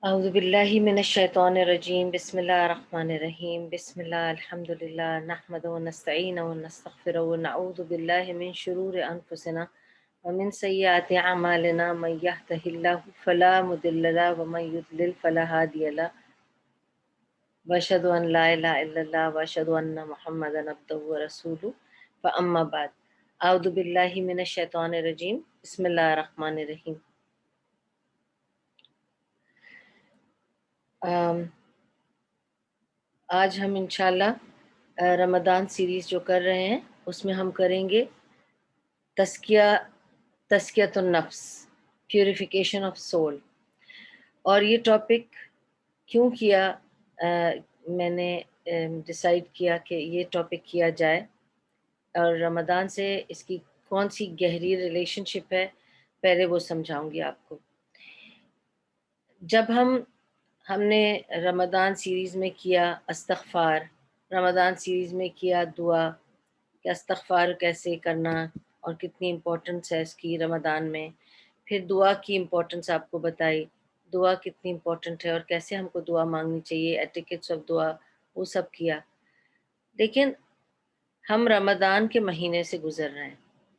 اعوذ باللہ من الشیطان الرجیم بسم اللہ الرحمن الرحیم بسم اللہ الحمدللہ نحمد و نستعین و نستغفر و نعوذ باللہ من شرور انفسنا ومن سیئات اعمالنا من یهده اللہ فلا مضل له ومن یضلل فلا ہادی له واشهد ان لا الہ الا اللہ واشهد ان محمدا عبدہ ورسولہ فاما بعد اعوذ باللہ من الشیطان الرجیم بسم اللہ الرحمن الرحیم۔ آج ہم انشاءاللہ رمضان سیریز جو کر رہے ہیں اس میں ہم کریں گے تزکیۃ النفس، پیوریفیکیشن آف سول۔ اور یہ ٹاپک کیوں کیا، میں نے ڈیسائیڈ کیا کہ یہ ٹاپک کیا جائے اور رمضان سے اس کی کون سی گہری ریلیشن شپ ہے پہلے وہ سمجھاؤں گی آپ کو۔ جب ہم نے رمضان سیریز میں کیا استغفار، رمضان سیریز میں کیا دعا کہ استغفار کیسے کرنا اور کتنی امپورٹنس ہے اس کی رمضان میں، پھر دعا کی امپورٹنس آپ کو بتائی، دعا کتنی امپورٹنٹ ہے اور کیسے ہم کو دعا مانگنی چاہیے، ایٹیکٹس آف دعا، وہ سب کیا۔ لیکن ہم رمضان کے مہینے سے گزر رہے ہیں،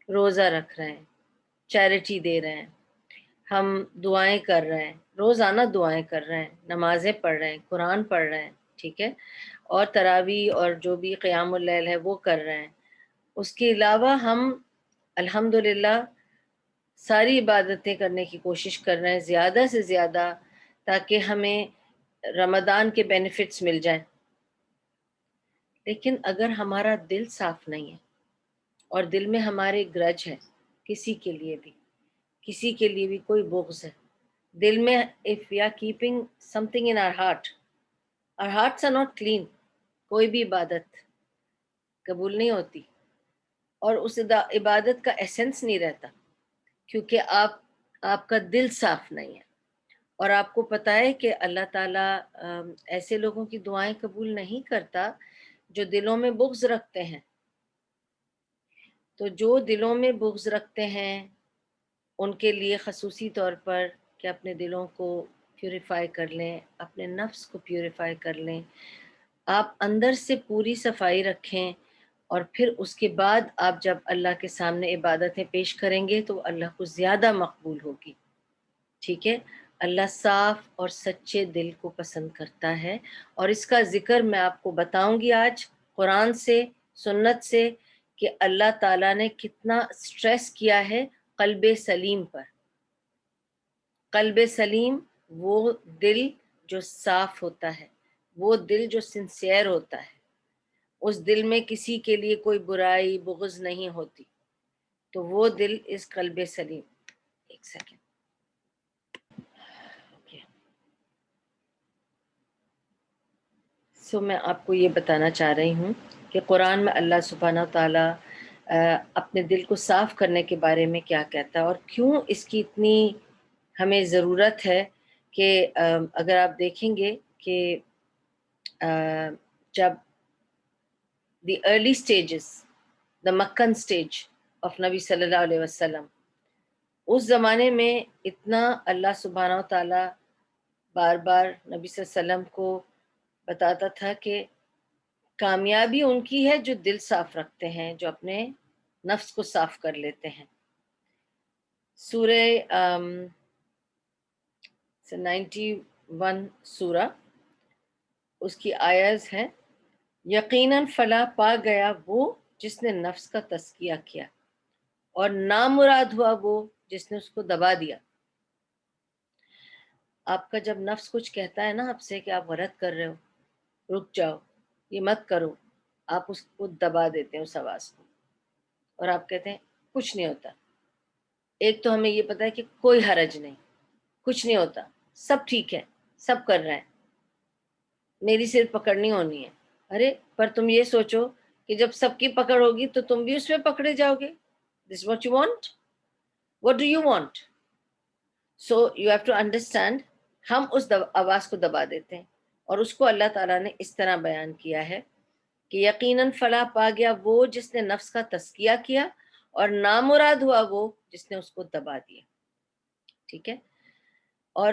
روزہ رکھ رہے ہیں، چیریٹی دے رہے ہیں، ہم دعائیں کر رہے ہیں، روزانہ دعائیں کر رہے ہیں، نمازیں پڑھ رہے ہیں، قرآن پڑھ رہے ہیں، ٹھیک ہے، اور تراویح اور جو بھی قیام اللیل ہے وہ کر رہے ہیں۔ اس کے علاوہ ہم الحمدللہ ساری عبادتیں کرنے کی کوشش کر رہے ہیں زیادہ سے زیادہ، تاکہ ہمیں رمضان کے بینیفٹس مل جائیں۔ لیکن اگر ہمارا دل صاف نہیں ہے اور دل میں ہمارے گرج ہے، کسی کے لیے بھی کوئی بغض ہے دل میں، if we are keeping something in our hearts are not clean، کوئی بھی عبادت قبول نہیں ہوتی اور اس عبادت کا ایسنس نہیں رہتا، کیونکہ آپ کا دل صاف نہیں ہے۔ اور آپ کو پتہ ہے کہ اللہ تعالیٰ ایسے لوگوں کی دعائیں قبول نہیں کرتا جو دلوں میں بغض رکھتے ہیں۔ تو جو دلوں میں بغض رکھتے ہیں ان کے لیے خصوصی طور پر کہ اپنے دلوں کو پیوریفائی کر لیں، اپنے نفس کو پیوریفائی کر لیں، آپ اندر سے پوری صفائی رکھیں، اور پھر اس کے بعد آپ جب اللہ کے سامنے عبادتیں پیش کریں گے تو اللہ کو زیادہ مقبول ہوگی، ٹھیک ہے۔ اللہ صاف اور سچے دل کو پسند کرتا ہے، اور اس کا ذکر میں آپ کو بتاؤں گی آج قرآن سے، سنت سے، کہ اللہ تعالیٰ نے کتنا سٹریس کیا ہے قلب سلیم پر۔ قلب سلیم وہ دل جو صاف ہوتا ہے، وہ دل جو سنسیئر ہوتا ہے، اس دل میں کسی کے لیے کوئی برائی بغض نہیں ہوتی، تو وہ دل اس قلب سلیم۔ ایک سیکنڈ، میں آپ کو یہ بتانا چاہ رہی ہوں کہ قرآن میں اللہ سبحانہ تعالیٰ اپنے دل کو صاف کرنے کے بارے میں کیا کہتا ہے اور کیوں اس کی اتنی ہمیں ضرورت ہے۔ کہ اگر آپ دیکھیں گے کہ جب the early stages, the Meccan stage of نبی صلی اللہ علیہ وسلم، اس زمانے میں اتنا اللہ سبحانہ و تعالیٰ بار بار نبی صلی اللہ علیہ وسلم کو بتاتا تھا کہ کامیابی ان کی ہے جو دل صاف رکھتے ہیں، جو اپنے نفس کو صاف کر لیتے ہیں۔ سورہ 91 سورہ، اس کی آیز ہے، یقیناً فلاح پا گیا وہ جس نے نفس کا تزکیہ کیا، اور نامراد ہوا وہ جس نے اس کو دبا دیا۔ آپ کا جب نفس کچھ کہتا ہے نا آپ سے کہ آپ غلط کر رہے ہو، رک جاؤ، یہ مت کرو، آپ اس کو دبا دیتے ہیں اس آواز کو، اور آپ کہتے ہیں کچھ نہیں ہوتا۔ ایک تو ہمیں یہ پتا ہے کہ کوئی حرج نہیں، کچھ نہیں ہوتا، سب ٹھیک ہے، سب کر رہے ہیں، میری صرف پکڑنی ہونی ہے۔ ارے پر تم یہ سوچو کہ جب سب کی پکڑ ہوگی تو تم بھی اس میں پکڑے جاؤ گے۔ This what you want, what do you want? So you have to understand, ہم اس آواز کو دبا دیتے ہیں، اور اس کو اللہ تعالیٰ نے اس طرح بیان کیا ہے کہ یقیناً فلاح پا گیا وہ جس نے نفس کا تزکیہ کیا، اور نامراد ہوا وہ جس نے اس کو دبا دیا، ٹھیک ہے۔ اور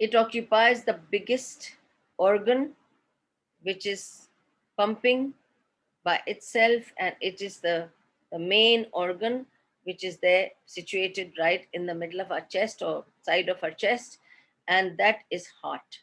It occupies the biggest organ which is pumping by itself, and it is the main organ which is there situated right in the middle of our chest or side of our chest, and that is heart.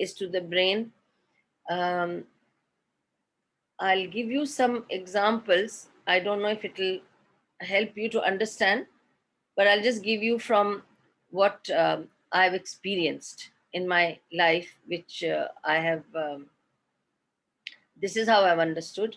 is to the brain. I'll give you some examples. I don't know if it'll help you to understand, but I'll just give you from what I've experienced in my life, which I have, this is how I've understood.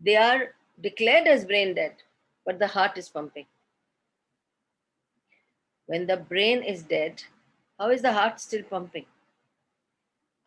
they are declared as brain dead, but the heart is pumping. When the brain is dead, how is the heart still pumping?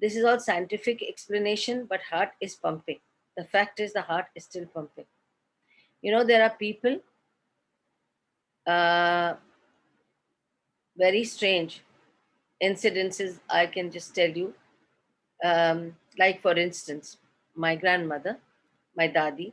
This is all scientific explanation, but heart is pumping. The fact is the heart is still pumping. You know, there are people, uh, very strange incidences I can just tell you. Like for instance, my grandmother, my dadi,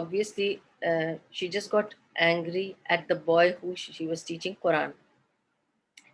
obviously she just got angry at the boy who she was teaching Quran,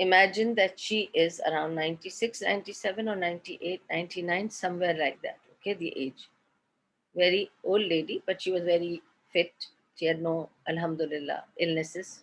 imagine that she is around 96, 97 or 98, 99, somewhere like that, okay, the age. Very old lady, but she was very fit. She had no, alhamdulillah, illnesses.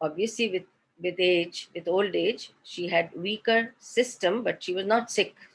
obviously with age, with old age, she had weaker system, but she was not sick.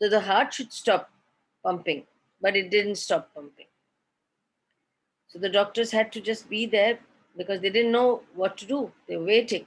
so the heart should stop pumping, but it didn't stop pumping. So the doctors had to just be there because they didn't know what to do. They were waiting,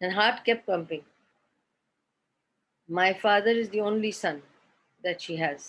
and heart kept pumping. My father is the only son that she has.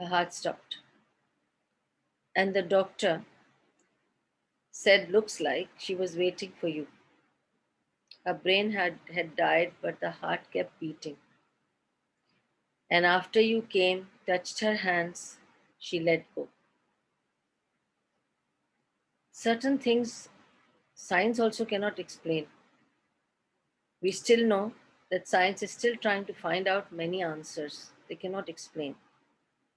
Her heart stopped. And the doctor said, looks like she was waiting for you. Her brain had died, but the heart kept beating. And after you came, touched her hands, she let go. Certain things science also cannot explain. We still know that science is still trying to find out many answers. They cannot explain.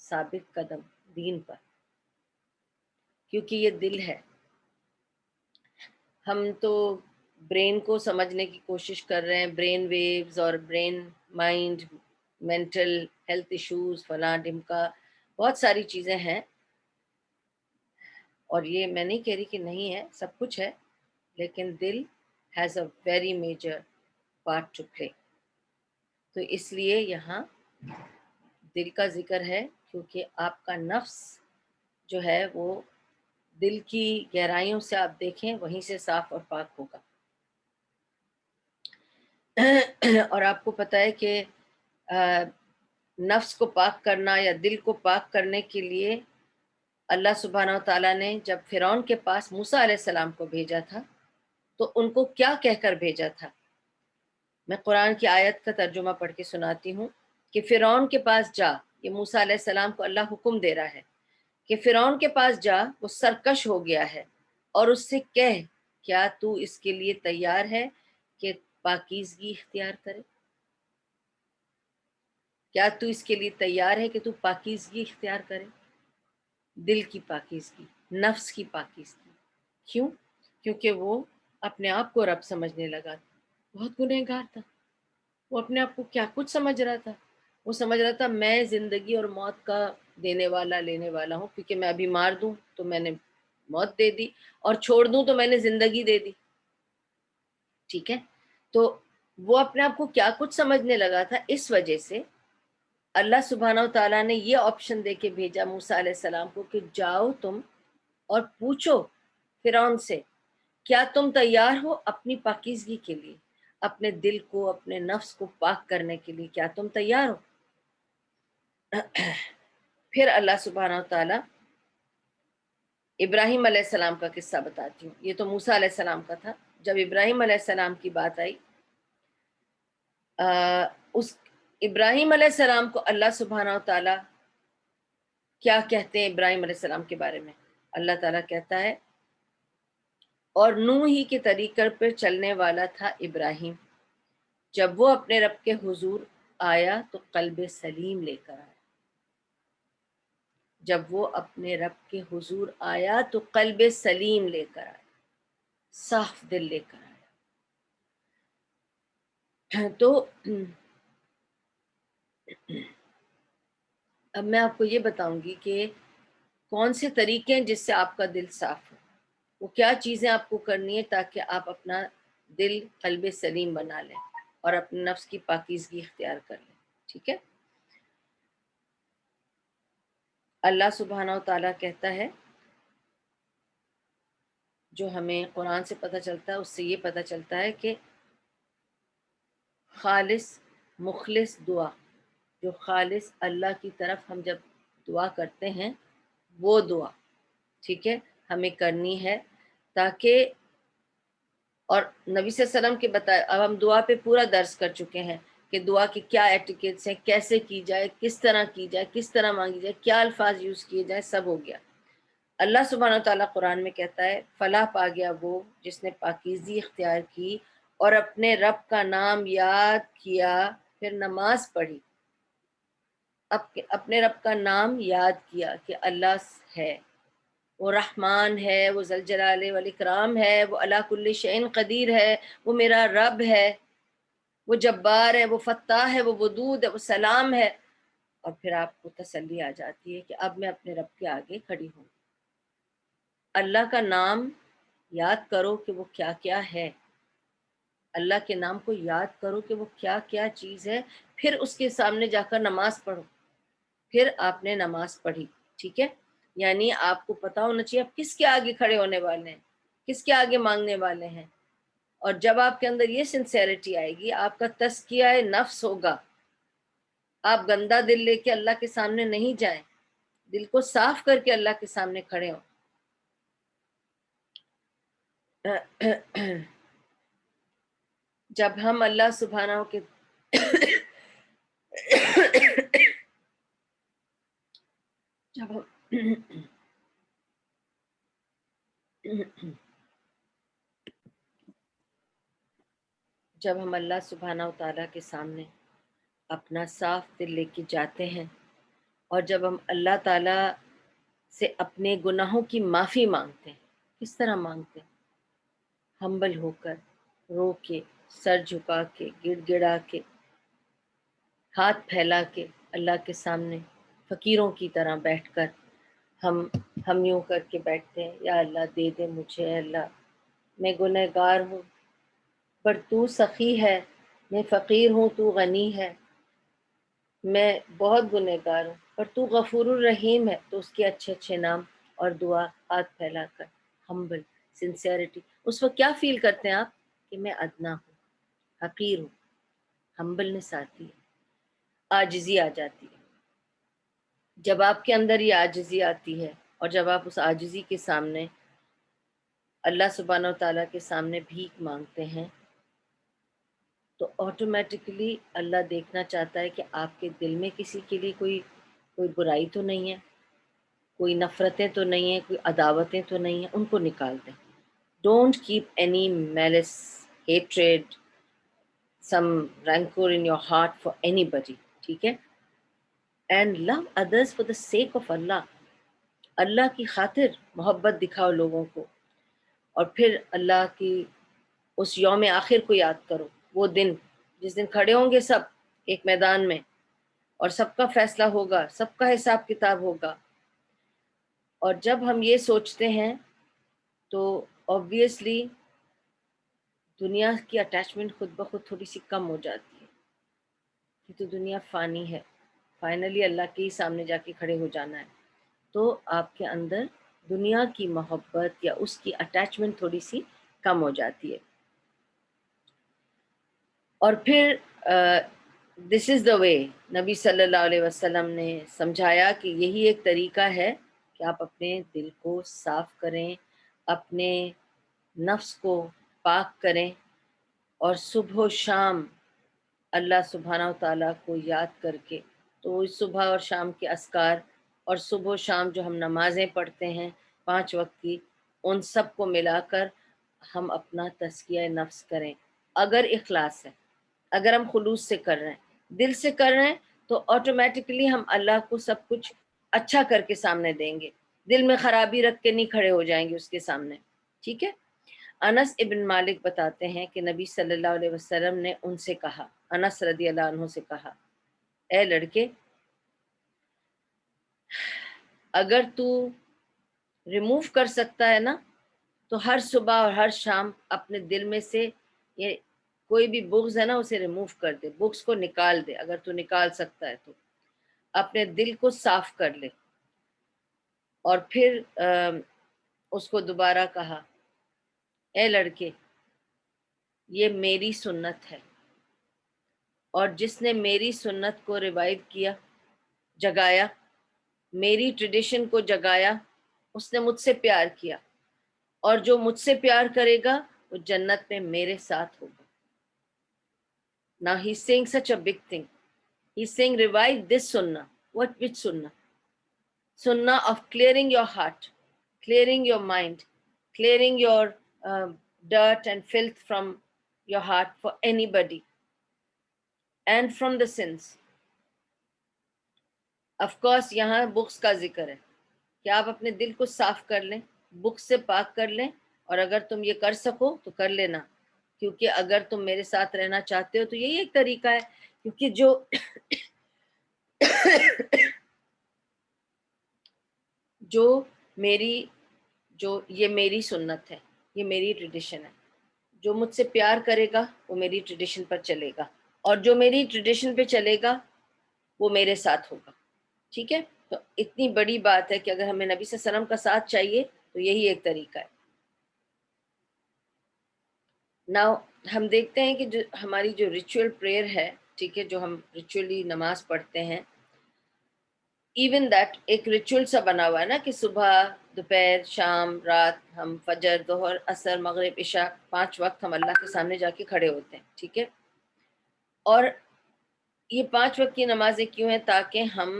ثابت قدم دین پر، کیونکہ یہ دل ہے. ہم تو brain کو سمجھنے کی کوشش کر رہے ہیں، برین ویوز اور brain mind, mental health issues, فلاں ڈمکا، بہت ساری چیزیں ہیں. اور یہ میں نہیں کہہ رہی کہ نہیں ہے، سب کچھ ہے، لیکن دل has a very major part to play. تو اس لیے یہاں دل کا ذکر ہے، کیونکہ آپ کا نفس جو ہے وہ دل کی گہرائیوں سے آپ دیکھیں وہیں سے صاف اور پاک ہوگا. اور آپ کو پتہ ہے کہ نفس کو پاک کرنا یا دل کو پاک کرنے کے لیے اللہ سبحانہ و تعالیٰ نے جب فرعون کے پاس موسیٰ علیہ السلام کو بھیجا تھا تو ان کو کیا کہہ کر بھیجا تھا. میں قرآن کی آیت کا ترجمہ پڑھ کے سناتی ہوں کہ فرعون کے پاس جا، یہ موسیٰ علیہ السلام کو اللہ حکم دے رہا ہے کہ فرعون کے پاس جا، وہ سرکش ہو گیا ہے، اور اس سے کہہ کیا تو اس کے لیے تیار ہے کہ پاکیزگی اختیار کرے؟ کیا تو اس کے لیے تیار ہے کہ تو پاکیزگی اختیار کرے؟ دل کی پاکیزگی، نفس کی پاکیزگی. کیوں؟ کیونکہ وہ اپنے آپ کو رب سمجھنے لگا تھا، بہت گنہگار تھا. وہ اپنے آپ کو کیا کچھ سمجھ رہا تھا. وہ سمجھ رہا تھا میں زندگی اور موت کا دینے والا لینے والا ہوں، کیونکہ میں ابھی مار دوں تو میں نے موت دے دی، اور چھوڑ دوں تو میں نے زندگی دے دی. ٹھیک ہے، تو وہ اپنے آپ کو کیا کچھ سمجھنے لگا تھا. اس وجہ سے اللہ سبحانہ و تعالیٰ نے یہ آپشن دے کے بھیجا موسیٰ علیہ السلام کو کہ جاؤ تم اور پوچھو فرعون سے، کیا تم تیار ہو اپنی پاکیزگی کے لیے، اپنے دل کو، اپنے نفس کو پاک کرنے کے لیے، کیا تم تیار ہو؟ پھر اللہ سبحانہ و تعالیٰ ابراہیم علیہ السلام کا قصہ بتاتی ہوں. یہ تو موسیٰ علیہ السلام کا تھا. جب ابراہیم علیہ السلام کی بات آئی، اس ابراہیم علیہ السلام کو اللہ سبحانہ و تعالیٰ کیا کہتے ہیں ابراہیم علیہ السلام کے بارے میں؟ اللہ تعالیٰ کہتا ہے اور نوح ہی کے طریقے پر چلنے والا تھا ابراہیم، جب وہ اپنے رب کے حضور آیا تو قلب سلیم لے کر آیا. جب وہ اپنے رب کے حضور آیا تو قلب سلیم لے کر آیا، صاف دل لے کر آیا. تو اب میں آپ کو یہ بتاؤں گی کہ کون سے طریقے ہیں جس سے آپ کا دل صاف ہو، وہ کیا چیزیں آپ کو کرنی ہے تاکہ آپ اپنا دل قلب سلیم بنا لیں اور اپنے نفس کی پاکیزگی اختیار کر لیں. ٹھیک ہے، اللہ سبحانہ و تعالیٰ کہتا ہے، جو ہمیں قرآن سے پتہ چلتا ہے اس سے یہ پتہ چلتا ہے کہ خالص مخلص دعا، جو خالص اللہ کی طرف ہم جب دعا کرتے ہیں وہ دعا، ٹھیک ہے، ہمیں کرنی ہے. تاکہ اور نبی صلی اللہ علیہ وسلم کے بتائے، اب ہم دعا پہ پورا درس کر چکے ہیں کہ دعا کی کیا ایٹیکیٹس ہیں، کیسے کی جائے، کس طرح کی جائے، کس طرح مانگی جائے، کیا الفاظ یوز کیے جائیں، سب ہو گیا. اللہ سبحانہ و تعالیٰ قرآن میں کہتا ہے فلاح پا گیا وہ جس نے پاکیزگی اختیار کی اور اپنے رب کا نام یاد کیا، پھر نماز پڑھی، اپنے رب کا نام یاد کیا کہ اللہ ہے، وہ رحمان ہے، وہ ذوالجلال والاکرام ہے، وہ علی کل شیء قدیر ہے، وہ میرا رب ہے، وہ جبار ہے، وہ فتاح ہے، وہ ودود ہے، وہ سلام ہے. اور پھر آپ کو تسلی آ جاتی ہے کہ اب میں اپنے رب کے آگے کھڑی ہوں. اللہ کا نام یاد کرو کہ وہ کیا کیا ہے، اللہ کے نام کو یاد کرو کہ وہ کیا کیا چیز ہے، پھر اس کے سامنے جا کر نماز پڑھو. پھر آپ نے نماز پڑھی، ٹھیک ہے، یعنی آپ کو پتا ہونا چاہیے آپ کس کے آگے کھڑے ہونے والے ہیں، کس کے آگے مانگنے والے ہیں. اور جب آپ کے اندر یہ سنسیریٹی آئے گی، آپ کا تزکیہ نفس ہوگا. آپ گندا دل لے کے اللہ کے سامنے نہیں جائیں، دل کو صاف کر کے اللہ کے سامنے کھڑے ہوں. جب ہم اللہ سبحانہ کے جب ہم جب ہم اللہ سبحانہ و تعالیٰ کے سامنے اپنا صاف دل لے کے جاتے ہیں اور جب ہم اللہ تعالیٰ سے اپنے گناہوں کی معافی مانگتے ہیں، کس طرح مانگتے ہیں؟ ہمبل ہو کر، رو کے، سر جھکا کے، گڑ گڑا کے، ہاتھ پھیلا کے اللہ کے سامنے فقیروں کی طرح بیٹھ کر ہم یوں کر کے بیٹھتے ہیں، یا اللہ دے دے مجھے، اے اللہ میں گنہگار ہوں پر تو سخی ہے، میں فقیر ہوں تو غنی ہے، میں بہت گنہگار ہوں پر تو غفور الرحیم ہے۔ تو اس کے اچھے اچھے نام اور دعا ہاتھ پھیلا کر، ہمبل، سنسیئرٹی، اس وقت کیا فیل کرتے ہیں آپ؟ کہ میں ادنا ہوں، حقیر ہوں، ہمبلنس آتی ہے، عاجزی آ جاتی ہے۔ جب آپ کے اندر یہ عاجزی آتی ہے اور جب آپ اس عاجزی کے سامنے اللہ سبحانہ و تعالیٰ کے سامنے بھیک مانگتے ہیں تو آٹومیٹکلی اللہ دیکھنا چاہتا ہے کہ آپ کے دل میں کسی کے لیے کوئی برائی تو نہیں ہے، کوئی نفرتیں تو نہیں ہیں، کوئی عداوتیں تو نہیں ہیں، ان کو نکال دیں۔ Don't keep any malice, hatred, some rancour in your heart for اینی بڈی، ٹھیک ہے؟ And love others for the sake of Allah, Allah کی خاطر محبت دکھاؤ لوگوں کو۔ اور پھر اللہ کی اس یوم آخر کو یاد کرو، وہ دن جس دن کھڑے ہوں گے سب ایک میدان میں اور سب کا فیصلہ ہوگا، سب کا حساب کتاب ہوگا۔ اور جب ہم یہ سوچتے ہیں تو obviously دنیا کی اٹیچمنٹ خود بخود تھوڑی سی کم ہو جاتی ہے، یہ تو دنیا فانی ہے، فائنلی اللہ کے ہی سامنے جا کے کھڑے ہو جانا ہے، تو آپ کے اندر دنیا کی محبت یا اس کی اٹیچمنٹ تھوڑی سی کم ہو جاتی ہے۔ اور پھر دس از دا وے، نبی صلی اللہ علیہ وسلم نے سمجھایا کہ یہی ایک طریقہ ہے کہ آپ اپنے دل کو صاف کریں، اپنے نفس کو پاک کریں، اور صبح و شام اللہ سبحانہ و تعالیٰ کو یاد کر کے، تو اس صبح اور شام کے اذکار اور صبح و شام جو ہم نمازیں پڑھتے ہیں 5 وقت کی، ان سب کو ملا کر ہم اپنا تزکیہ نفس کریں۔ اگر اخلاص ہے، اگر ہم خلوص سے کر رہے ہیں، دل سے کر رہے ہیں، تو آٹومیٹکلی ہم اللہ کو سب کچھ اچھا کر کے سامنے دیں گے، دل میں خرابی رکھ کے نہیں کھڑے ہو جائیں گے اس کے سامنے، ٹھیک ہے؟ انس ابن مالک بتاتے ہیں کہ نبی صلی اللہ علیہ وسلم نے ان سے کہا، انس رضی اللہ عنہ سے کہا، اے لڑکے، اگر تو ریموو کر سکتا ہے نا تو ہر صبح اور ہر شام اپنے دل میں سے یہ کوئی بھی بغض ہے نا اسے ریموو کر دے، بغض کو نکال دے، اگر تو نکال سکتا ہے تو اپنے دل کو صاف کر لے۔ اور پھر اس کو دوبارہ کہا، اے لڑکے، یہ میری سنت ہے، اور جس نے میری سنت کو ریوائیو کیا، جگایا، میری ٹریڈیشن کو جگایا، اس نے مجھ سے پیار کیا، اور جو مجھ سے پیار کرے گا وہ جنت میں میرے ساتھ ہوگا۔ Now he's saying such a big thing. He's saying revive this sunnah. Which sunnah? Sunnah of clearing your heart, clearing your mind, clearing your dirt and filth from your heart for anybody and from the sins. Of course یہاں بغض کا ذکر ہے کہ آپ اپنے دل کو صاف کر لیں، بغض سے پاک کر لیں، اور اگر تم یہ کر سکو تو کر لینا، کیونکہ اگر تم میرے ساتھ رہنا چاہتے ہو تو یہی ایک طریقہ ہے، کیونکہ یہ میری سنت ہے، یہ میری ٹریڈیشن ہے، جو مجھ سے پیار کرے گا وہ میری ٹریڈیشن پر چلے گا، اور جو میری ٹریڈیشن پہ چلے گا وہ میرے ساتھ ہوگا، ٹھیک ہے؟ تو اتنی بڑی بات ہے کہ اگر ہمیں نبی صلی اللہ علیہ وسلم کا ساتھ چاہیے تو یہی ایک طریقہ ہے۔ ناؤ ہم دیکھتے ہیں کہ جو ہماری جو ریچول پریئر ہے، ٹھیک ہے، جو ہم ریچولی نماز پڑھتے ہیں، ایون دیٹ ایک ریچول سا بنا ہوا ہے نا کہ صبح، دوپہر، شام، رات ہم فجر، ظہر، عصر، مغرب، عشاء 5 وقت ہم اللہ کے سامنے جا کے کھڑے ہوتے ہیں، ٹھیک ہے؟ اور یہ 5 وقت کی نمازیں کیوں ہیں؟ تاکہ ہم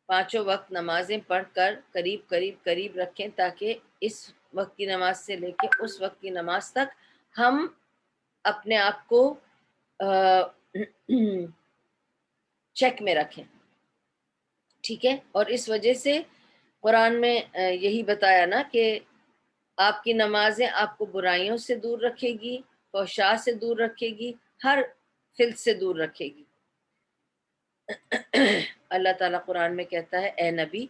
5 وقت نمازیں پڑھ کر قریب رکھیں، تاکہ اس وقت کی نماز سے لے کے اس وقت کی نماز تک ہم اپنے آپ کو چیک میں رکھیں، ٹھیک ہے. اور اس وجہ سے قرآن میں یہی بتایا نا کہ آپ کی نمازیں آپ کو برائیوں سے دور رکھے گی، فحشاء سے دور رکھے گی، ہر فلس سے دور رکھے گی. اللہ تعالیٰ قرآن میں کہتا ہے اے نبی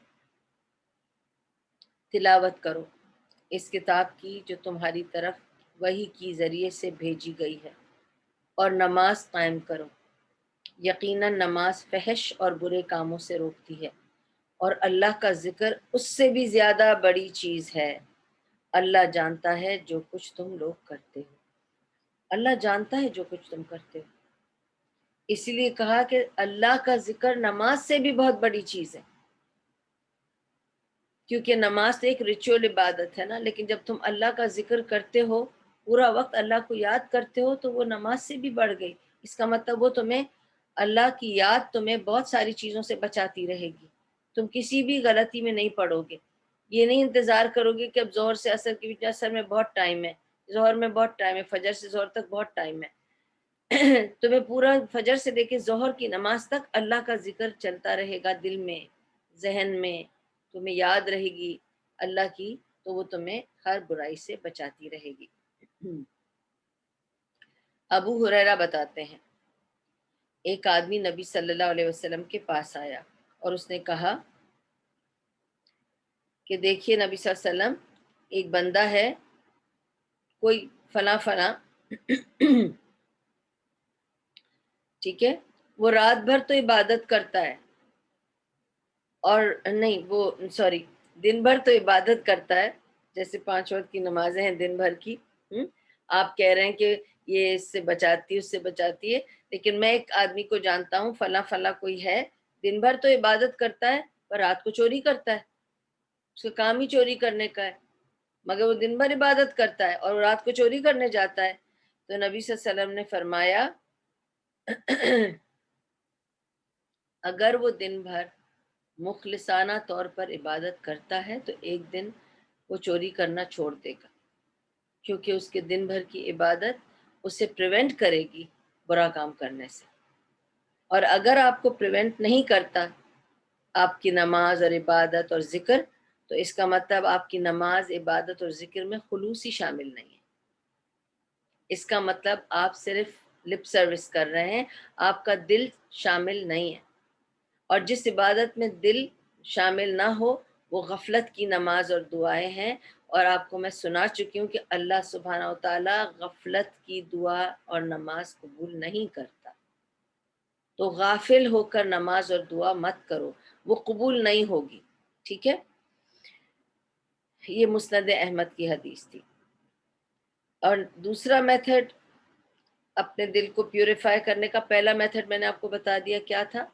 تلاوت کرو اس کتاب کی جو تمہاری طرف وحی کی ذریعے سے بھیجی گئی ہے، اور نماز قائم کرو، یقیناً نماز فحش اور برے کاموں سے روکتی ہے، اور اللہ کا ذکر اس سے بھی زیادہ بڑی چیز ہے. اللہ جانتا ہے جو کچھ تم لوگ کرتے ہو. اللہ جانتا ہے جو کچھ تم کرتے ہو. اسی لیے کہا کہ اللہ کا ذکر نماز سے بھی بہت بڑی چیز ہے، کیونکہ نماز تو ایک ریچول عبادت ہے نا، لیکن جب تم اللہ کا ذکر کرتے ہو، پورا وقت اللہ کو یاد کرتے ہو، تو وہ نماز سے بھی بڑھ گئی. اس کا مطلب وہ تمہیں اللہ کی یاد تمہیں بہت ساری چیزوں سے بچاتی رہے گی. تم کسی بھی غلطی میں نہیں پڑو گے. یہ نہیں انتظار کرو گے کہ اب ظہر سے عصر کے بیچ، عصر میں بہت ٹائم ہے، ظہر میں بہت ٹائم ہے، فجر سے ظہر تک بہت ٹائم ہے. تمہیں پورا فجر سے لے کے ظہر کی نماز تک اللہ کا ذکر چلتا رہے گا، دل میں، ذہن میں، تمہیں یاد رہے گی اللہ کی، تو وہ تمہیں ہر برائی سے بچاتی رہے گی. ابو ہریرہ بتاتے ہیں ایک آدمی نبی صلی اللہ علیہ وسلم کے پاس آیا اور اس نے کہا کہ دیکھیے نبی صلی اللہ علیہ وسلم، ایک بندہ ہے کوئی فلاں فلاں ٹھیک ہے، وہ رات بھر تو عبادت کرتا ہے، اور نہیں وہ سوری دن بھر تو عبادت کرتا ہے، جیسے 5 وقت کی نمازیں ہیں دن بھر کی. آپ کہہ رہے ہیں کہ یہ اس سے بچاتی ہے، اس سے بچاتی ہے، لیکن میں ایک آدمی کو جانتا ہوں فلاں فلاں کوئی ہے، دن بھر تو عبادت کرتا ہے پر رات کو چوری کرتا ہے، اس کا کام ہی چوری کرنے کا ہے، مگر وہ دن بھر عبادت کرتا ہے اور رات کو چوری کرنے جاتا ہے. تو نبی صلی اللہ علیہ وسلم نے فرمایا اگر وہ دن بھر مخلصانہ طور پر عبادت کرتا ہے تو ایک دن وہ چوری کرنا چھوڑ دے گا، کیونکہ اس کے دن بھر کی عبادت اسے پریونٹ کرے گی برا کام کرنے سے. اور اگر آپ کو پریونٹ نہیں کرتا آپ کی نماز اور عبادت اور ذکر، تو اس کا مطلب آپ کی نماز، عبادت اور ذکر میں خلوص ہی شامل نہیں ہے. اس کا مطلب آپ صرف لپ سروس کر رہے ہیں، آپ کا دل شامل نہیں ہے. اور جس عبادت میں دل شامل نہ ہو وہ غفلت کی نماز اور دعائیں ہیں، اور آپ کو میں سنا چکی ہوں کہ اللہ سبحانہ و تعالیٰ غفلت کی دعا اور نماز قبول نہیں کرتا. تو غافل ہو کر نماز اور دعا مت کرو، وہ قبول نہیں ہوگی. ٹھیک ہے، یہ مسند احمد کی حدیث تھی. اور دوسرا میتھڈ اپنے دل کو پیوریفائی کرنے کا، پہلا میتھڈ میں نے آپ کو بتا دیا کیا تھا،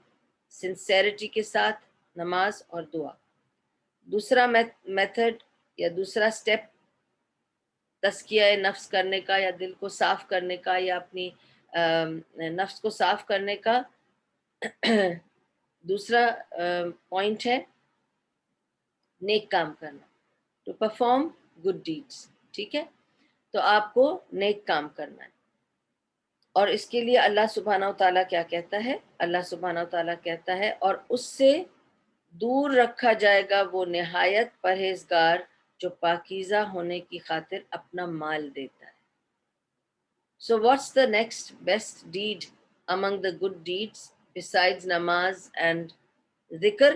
سنسیریٹی کے ساتھ نماز اور دعا. دوسرا میتھڈ یا دوسرا سٹیپ تزکیہ نفس کرنے کا، یا دل کو صاف کرنے کا، یا اپنی نفس کو صاف کرنے کا دوسرا پوائنٹ ہے نیک کام کرنا، ٹو پرفارم گڈ ڈیڈس. ٹھیک ہے، تو آپ کو نیک کام کرنا ہے. اور اس کے لیے اللہ سبحانہ و تعالیٰ کیا کہتا ہے؟ اللہ سبحانہ و تعالیٰ کہتا ہے اور اس سے دور رکھا جائے گا وہ نہایت پرہیزگار جو پاکیزہ ہونے کی خاطر اپنا مال دیتا ہے. So what's the next best deed among the good deeds besides namaz and dhikr?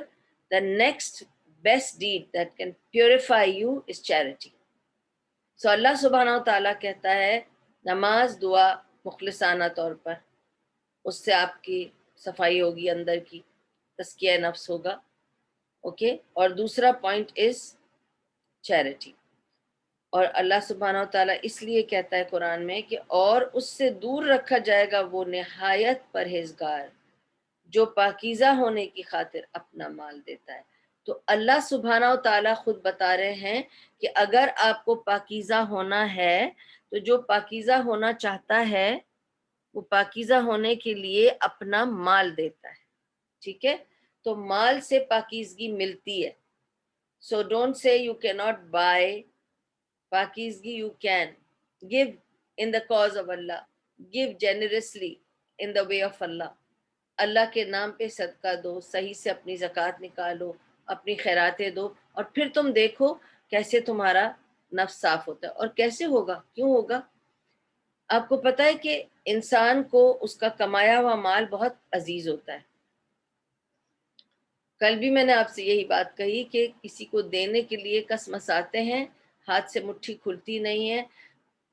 The next best deed that can purify you is charity. So اللہ سبحانہ و تعالیٰ کہتا ہے نماز، دعا مخلصانہ طور پر، اس سے آپ کی صفائی ہوگی، اندر کی تزکیہ نفس ہوگا. اوکے، اور دوسرا پوائنٹ از چیریٹی. اور اللہ سبحانہ و تعالیٰ اس لیے کہتا ہے قرآن میں کہ اور اس سے دور رکھا جائے گا وہ نہایت پرہیزگار جو پاکیزہ ہونے کی خاطر اپنا مال دیتا ہے. تو اللہ سبحانہ و تعالیٰ خود بتا رہے ہیں کہ اگر آپ کو پاکیزہ ہونا ہے تو جو پاکیزہ ہونا چاہتا ہے وہ پاکیزہ ہونے کے لیے اپنا مال دیتا ہے. ٹھیک ہے، تو مال سے پاکیزگی ملتی ہے. So don't say you cannot buy پاکیزگی. You can give in the cause of Allah, give generously in the way of Allah. اللہ کے نام پہ صدقہ دو، صحیح سے اپنی زکوٰۃ نکالو، اپنی خیراتیں دو، اور پھر تم دیکھو کیسے تمہارا نفس صاف ہوتا ہے۔ اور کیسے ہوگا، کیوں ہوگا؟ آپ کو پتہ ہے کہ انسان کو اس کا کمایا ہوا مال بہت عزیز ہوتا ہے۔ کل بھی میں نے آپ سے یہی بات کہی کہ کسی کو دینے کے لیے کسمساتے ہیں، ہاتھ سے مٹھی کھلتی نہیں ہے،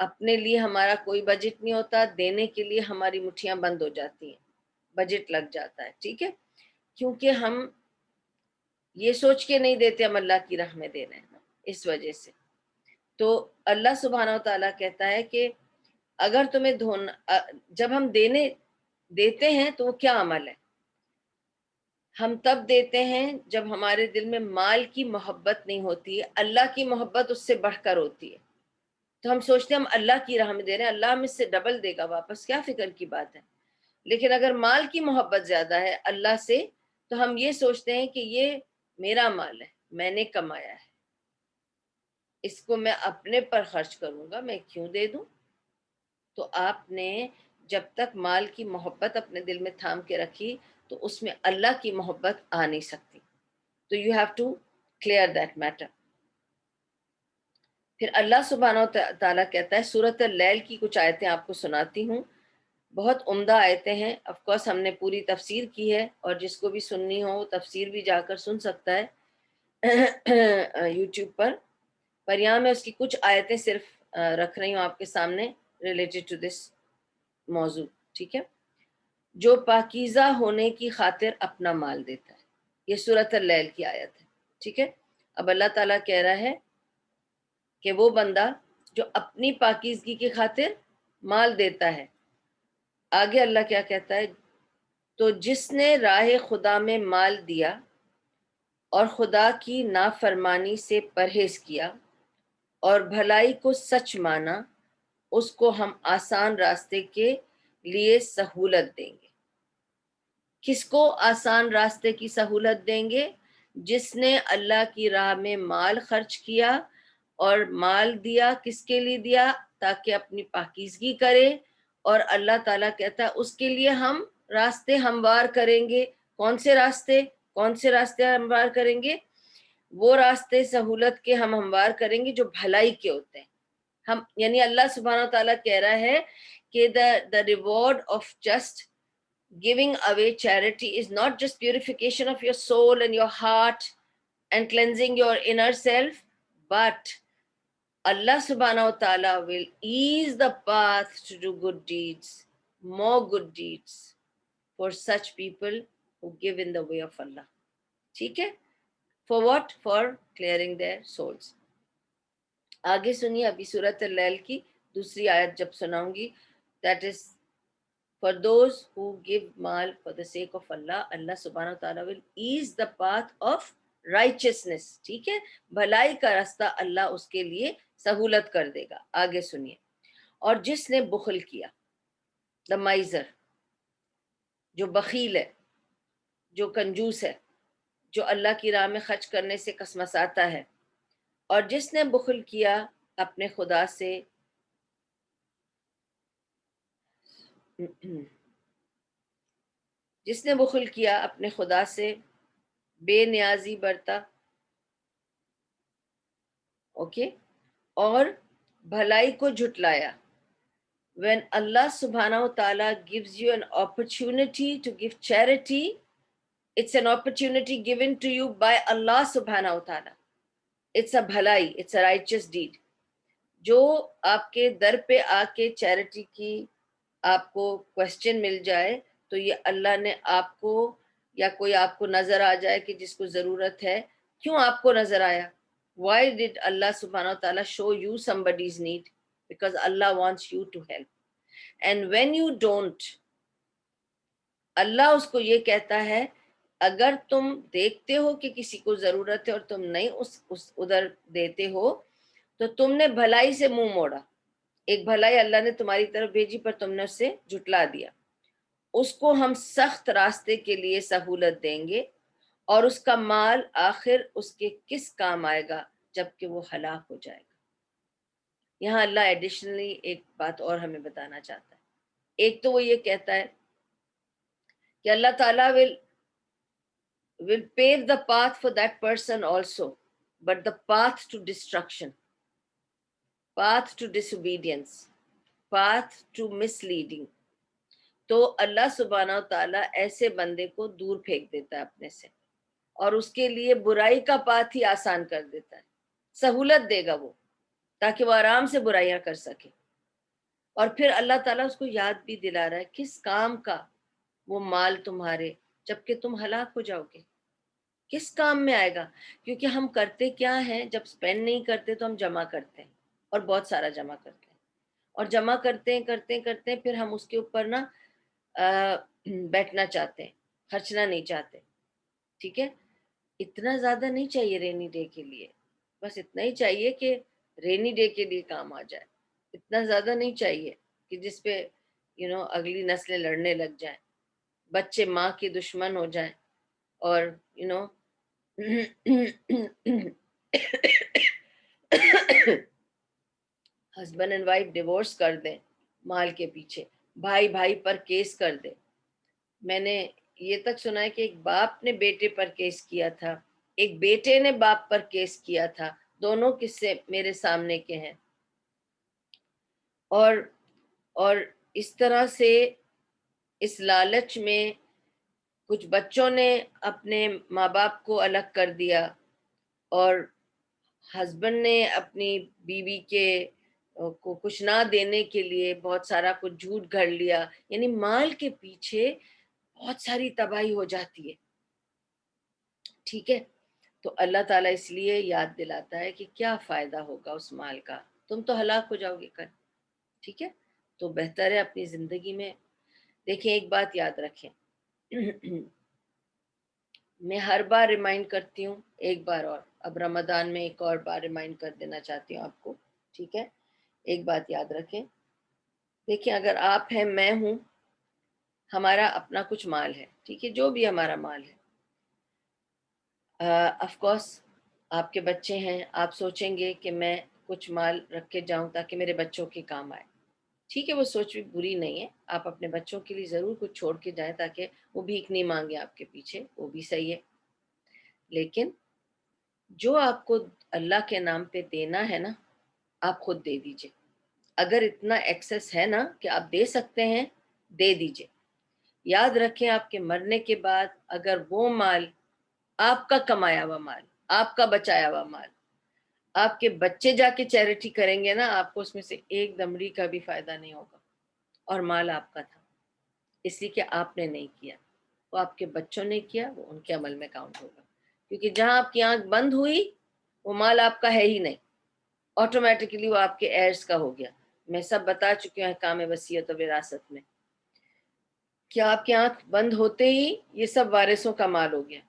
اپنے لیے ہمارا کوئی بجٹ نہیں ہوتا، دینے کے لیے ہماری مٹھیاں بند ہو جاتی ہیں، بجٹ لگ جاتا ہے، ٹھیک ہے، کیونکہ ہم یہ سوچ کے نہیں دیتے ہم اللہ کی راہ میں دے رہے ہیں، اس وجہ سے۔ تو اللہ سبحانہ و تعالیٰ کہتا ہے کہ اگر تمہیں جب ہم دیتے ہیں تو وہ کیا عمل ہے؟ ہم تب دیتے ہیں جب ہمارے دل میں مال کی محبت نہیں ہوتی ہے، اللہ کی محبت اس سے بڑھ کر ہوتی ہے۔ تو ہم سوچتے ہیں ہم اللہ کی راہ میں دے رہے ہیں، اللہ ہم اس سے ڈبل دے گا واپس، کیا فکر کی بات ہے۔ لیکن اگر مال کی محبت زیادہ ہے اللہ سے، تو ہم یہ سوچتے ہیں کہ یہ میرا مال ہے، میں نے کمایا ہے، اس کو میں اپنے پر خرچ کروں گا، میں کیوں دے دوں؟ تو آپ نے جب تک مال کی محبت اپنے دل میں تھام کے رکھی تو اس میں اللہ کی محبت آ نہیں سکتی۔ تو you have to clear that matter. پھر اللہ سبحانہ و تعالیٰ کہتا ہے، سورۃ اللیل کی کچھ آیتیں آپ کو سناتی ہوں، بہت عمدہ آیتیں ہیں، آف کورس ہم نے پوری تفسیر کی ہے، اور جس کو بھی سننی ہو تفسیر بھی جا کر سن سکتا ہے یوٹیوب پر یہاں میں اس کی کچھ آیتیں صرف رکھ رہی ہوں آپ کے سامنے ریلیٹڈ ٹو دس موضوع، ٹھیک ہے۔ جو پاکیزہ ہونے کی خاطر اپنا مال دیتا ہے، یہ سورۃ اللیل کی آیت ہے، ٹھیک ہے۔ اب اللہ تعالیٰ کہہ رہا ہے کہ وہ بندہ جو اپنی پاکیزگی کی خاطر مال دیتا ہے، آگے اللہ کیا کہتا ہے، تو جس نے راہ خدا میں مال دیا اور خدا کی نافرمانی سے پرہیز کیا اور بھلائی کو سچ مانا، اس کو ہم آسان راستے کے لیے سہولت دیں گے۔ کس کو آسان راستے کی سہولت دیں گے؟ جس نے اللہ کی راہ میں مال خرچ کیا، اور مال دیا کس کے لیے دیا؟ تاکہ اپنی پاکیزگی کرے، اور اللہ تعالیٰ کہتا ہے اس کے لیے ہم راستے ہموار کریں گے۔ کون سے راستے؟ کون سے راستے ہموار کریں گے؟ وہ راستے سہولت کے ہم ہموار کریں گے جو بھلائی کے ہوتے ہیں۔ ہم یعنی اللہ سبحانہ تعالیٰ کہہ رہا ہے کہ the reward of just giving away charity is not just purification of your soul and your heart and cleansing your inner self, but Allah subhanahu wa ta'ala will ease the path to do good deeds, more good deeds for such people who give in the way of Allah. ٹھیک ہے؟ For what? For clearing their souls. آگے سنیے ابھی سورۃ اللیل کی دوسری آیت جب سناؤں گی، that is for those who give mal for the sake of Allah, Allah subhanahu wa ta'ala will ease the path of righteousness. ٹھیک ہے، بھلائی کا راستہ اللہ اس کے لیے سہولت کر دے گا۔ آگے سنیے، اور جس نے بخل کیا، the miser، جو بخیل ہے، جو کنجوس ہے، جو اللہ کی راہ میں خرچ کرنے سے کسمساتا ہے، اور جس نے بخل کیا اپنے خدا سے جس نے بخل کیا اپنے خدا سے بے نیازی برتا، اوکے، اور بھلائی کو جھٹلایا۔ When Allah subhanahu wa ta'ala gives you an opportunity to give charity, it's an opportunity given to you by Allah subhanahu wa ta'ala. It's a bhalai, it's a righteous deed. جو آپ کے در پہ آ کے charity کی آپ کو question مل جائے، تو یہ اللہ نے آپ کو، یا کوئی آپ کو نظر آ جائے کہ جس کو ضرورت ہے۔ کیوں آپ کو نظر آیا؟ Why did Allah subhanahu wa ta'ala show you somebody's need? Because Allah wants you to help. And when you don't, اللہ اس کو یہ کہتا ہے اگر تم دیکھتے ہو کہ کسی کو ضرورت ہے اور تم نہیں اس ادھر دیتے ہو، تو تم نے بھلائی سے منہ موڑا۔ ایک بھلائی اللہ نے تمہاری طرف بھیجی پر تم نے اس سے جھٹلا دیا۔ اس کو ہم سخت راستے کے لیے سہولت دیں گے، اور اس کا مال آخر اس کے کس کام آئے گا جب کہ وہ ہلاک ہو جائے گا۔ یہاں اللہ ایڈیشنلی ایک بات اور ہمیں بتانا چاہتا ہے۔ ایک تو وہ یہ کہتا ہے کہ اللہ تعالیٰ will pave the path for that person also, but the path to destruction, path to disobedience, path to misleading, تو اللہ سبحانہ تعالیٰ ایسے بندے کو دور پھینک دیتا ہے اپنے سے، اور اس کے لیے برائی کا پاتھ ہی آسان کر دیتا ہے، سہولت دے گا وہ، تاکہ وہ آرام سے برائیاں کر سکے۔ اور پھر اللہ تعالیٰ اس کو یاد بھی دلا رہا ہے کس کام کا وہ مال تمہارے، جبکہ تم ہلاک ہو جاؤ گے، کس کام میں آئے گا؟ کیونکہ ہم کرتے کیا ہیں، جب سپینڈ نہیں کرتے تو ہم جمع کرتے ہیں، اور بہت سارا جمع کرتے ہیں، اور جمع کرتے ہیں پھر ہم اس کے اوپر نا بیٹھنا چاہتے ہیں، خرچنا نہیں چاہتے، ٹھیک ہے؟ اتنا زیادہ نہیں چاہیے رینی ڈے کے لیے، بس اتنا ہی چاہیے کہ رینی ڈے کے لیے کام آ جائے، اتنا زیادہ نہیں چاہیے کہ جس پہ اگلی نسلیں لڑنے لگ جائیں، بچے ماں کے دشمن ہو جائیں، اور ہسبینڈ اینڈ وائف ڈیورس کر دیں مال کے پیچھے، بھائی بھائی پر کیس کر دے۔ میں نے یہ تک سنا ہے کہ ایک باپ نے بیٹے پر کیس کیا تھا، ایک بیٹے نے باپ پر کیس کیا تھا، دونوں قصے میرے سامنے کے ہیں۔ اور اس طرح سے اس لالچ میں کچھ بچوں نے اپنے ماں باپ کو الگ کر دیا، اور ہسبینڈ نے اپنی بیوی کو کچھ نہ دینے کے لیے بہت سارا کچھ جھوٹ گھڑ لیا، یعنی مال کے پیچھے بہت ساری تباہی ہو جاتی ہے، ٹھیک ہے؟ تو اللہ تعالیٰ اس لیے یاد دلاتا ہے کہ کیا فائدہ ہوگا اس مال کا، تم تو ہلاک ہو جاؤ گے کل، ٹھیک ہے؟ تو بہتر ہے اپنی زندگی میں دیکھیں، ایک بات یاد رکھیں، میں ہر بار ریمائنڈ کرتی ہوں، ایک بار اور اب رمضان میں ایک اور بار ریمائنڈ کر دینا چاہتی ہوں آپ کو، ٹھیک ہے؟ ایک بات یاد رکھیں، دیکھیں اگر آپ ہیں، میں ہوں، ہمارا اپنا کچھ مال ہے، ٹھیک ہے، جو بھی ہمارا مال ہے، آف کورس آپ کے بچے ہیں، آپ سوچیں گے کہ میں کچھ مال رکھ کے جاؤں تاکہ میرے بچوں کے کام آئے، ٹھیک ہے، وہ سوچ بھی بری نہیں ہے، آپ اپنے بچوں کے لیے ضرور کچھ چھوڑ کے جائیں تاکہ وہ بھیک نہیں مانگے آپ کے پیچھے، وہ بھی صحیح ہے، لیکن جو آپ کو اللہ کے نام پہ دینا ہے نا، آپ خود دے دیجئے، اگر اتنا ایکسس ہے نا کہ آپ دے سکتے ہیں، دے دیجئے۔ یاد رکھیں آپ کے مرنے کے بعد اگر وہ مال، آپ کا کمایا ہوا مال، آپ کا بچایا ہوا مال، آپ کے بچے جا کے چیریٹی کریں گے نا، آپ کو اس میں سے ایک دمڑی کا بھی فائدہ نہیں ہوگا، اور مال آپ کا تھا، اس لیے کہ آپ نے نہیں کیا، وہ آپ کے بچوں نے کیا، وہ ان کے عمل میں کاؤنٹ ہوگا، کیونکہ جہاں آپ کی آنکھ بند ہوئی وہ مال آپ کا ہے ہی نہیں، آٹومیٹکلی وہ آپ کے ایئرز کا ہو گیا۔ میں سب بتا چکی ہوں احکام وصیت و وراثت میں کہ آپ کی آنکھ بند ہوتے ہی یہ سب وارثوں کا مال ہو گیا،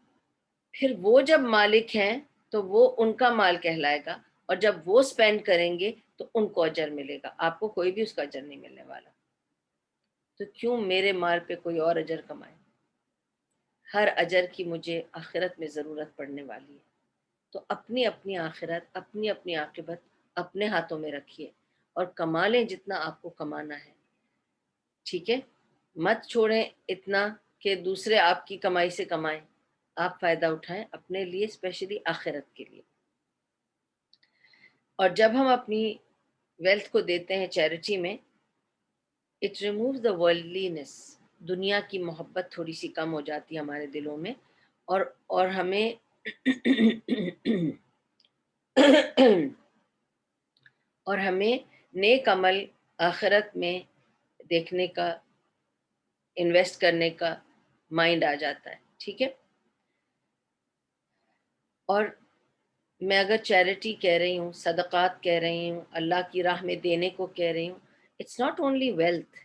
پھر وہ جب مالک ہیں تو وہ ان کا مال کہلائے گا، اور جب وہ سپینڈ کریں گے تو ان کو اجر ملے گا، آپ کو کوئی بھی اس کا اجر نہیں ملنے والا، تو کیوں میرے مال پہ کوئی اور اجر کمائے؟ ہر اجر کی مجھے آخرت میں ضرورت پڑنے والی ہے، تو اپنی اپنی آخرت، اپنی اپنی عاقبت اپنے ہاتھوں میں رکھیے، اور کما لیں جتنا آپ کو کمانا ہے، ٹھیک ہے؟ مت چھوڑیں اتنا کہ دوسرے آپ کی کمائی سے کمائیں، آپ فائدہ اٹھائیں اپنے لیے، اسپیشلی آخرت کے لیے۔ اور جب ہم اپنی ویلتھ کو دیتے ہیں چیریٹی میں، اٹ ریموو دا ورلڈلینس، دنیا کی محبت تھوڑی سی کم ہو جاتی ہے ہمارے دلوں میں، اور ہمیں اور ہمیں نیک عمل آخرت میں دیکھنے کا، انویسٹ کرنے کا مائنڈ آ جاتا ہے، ٹھیک ہے؟ اور میں اگر چیریٹی کہہ رہی ہوں، صدقات کہہ رہی ہوں، اللہ کی راہ میں دینے کو کہہ رہی ہوں، it's not only wealth,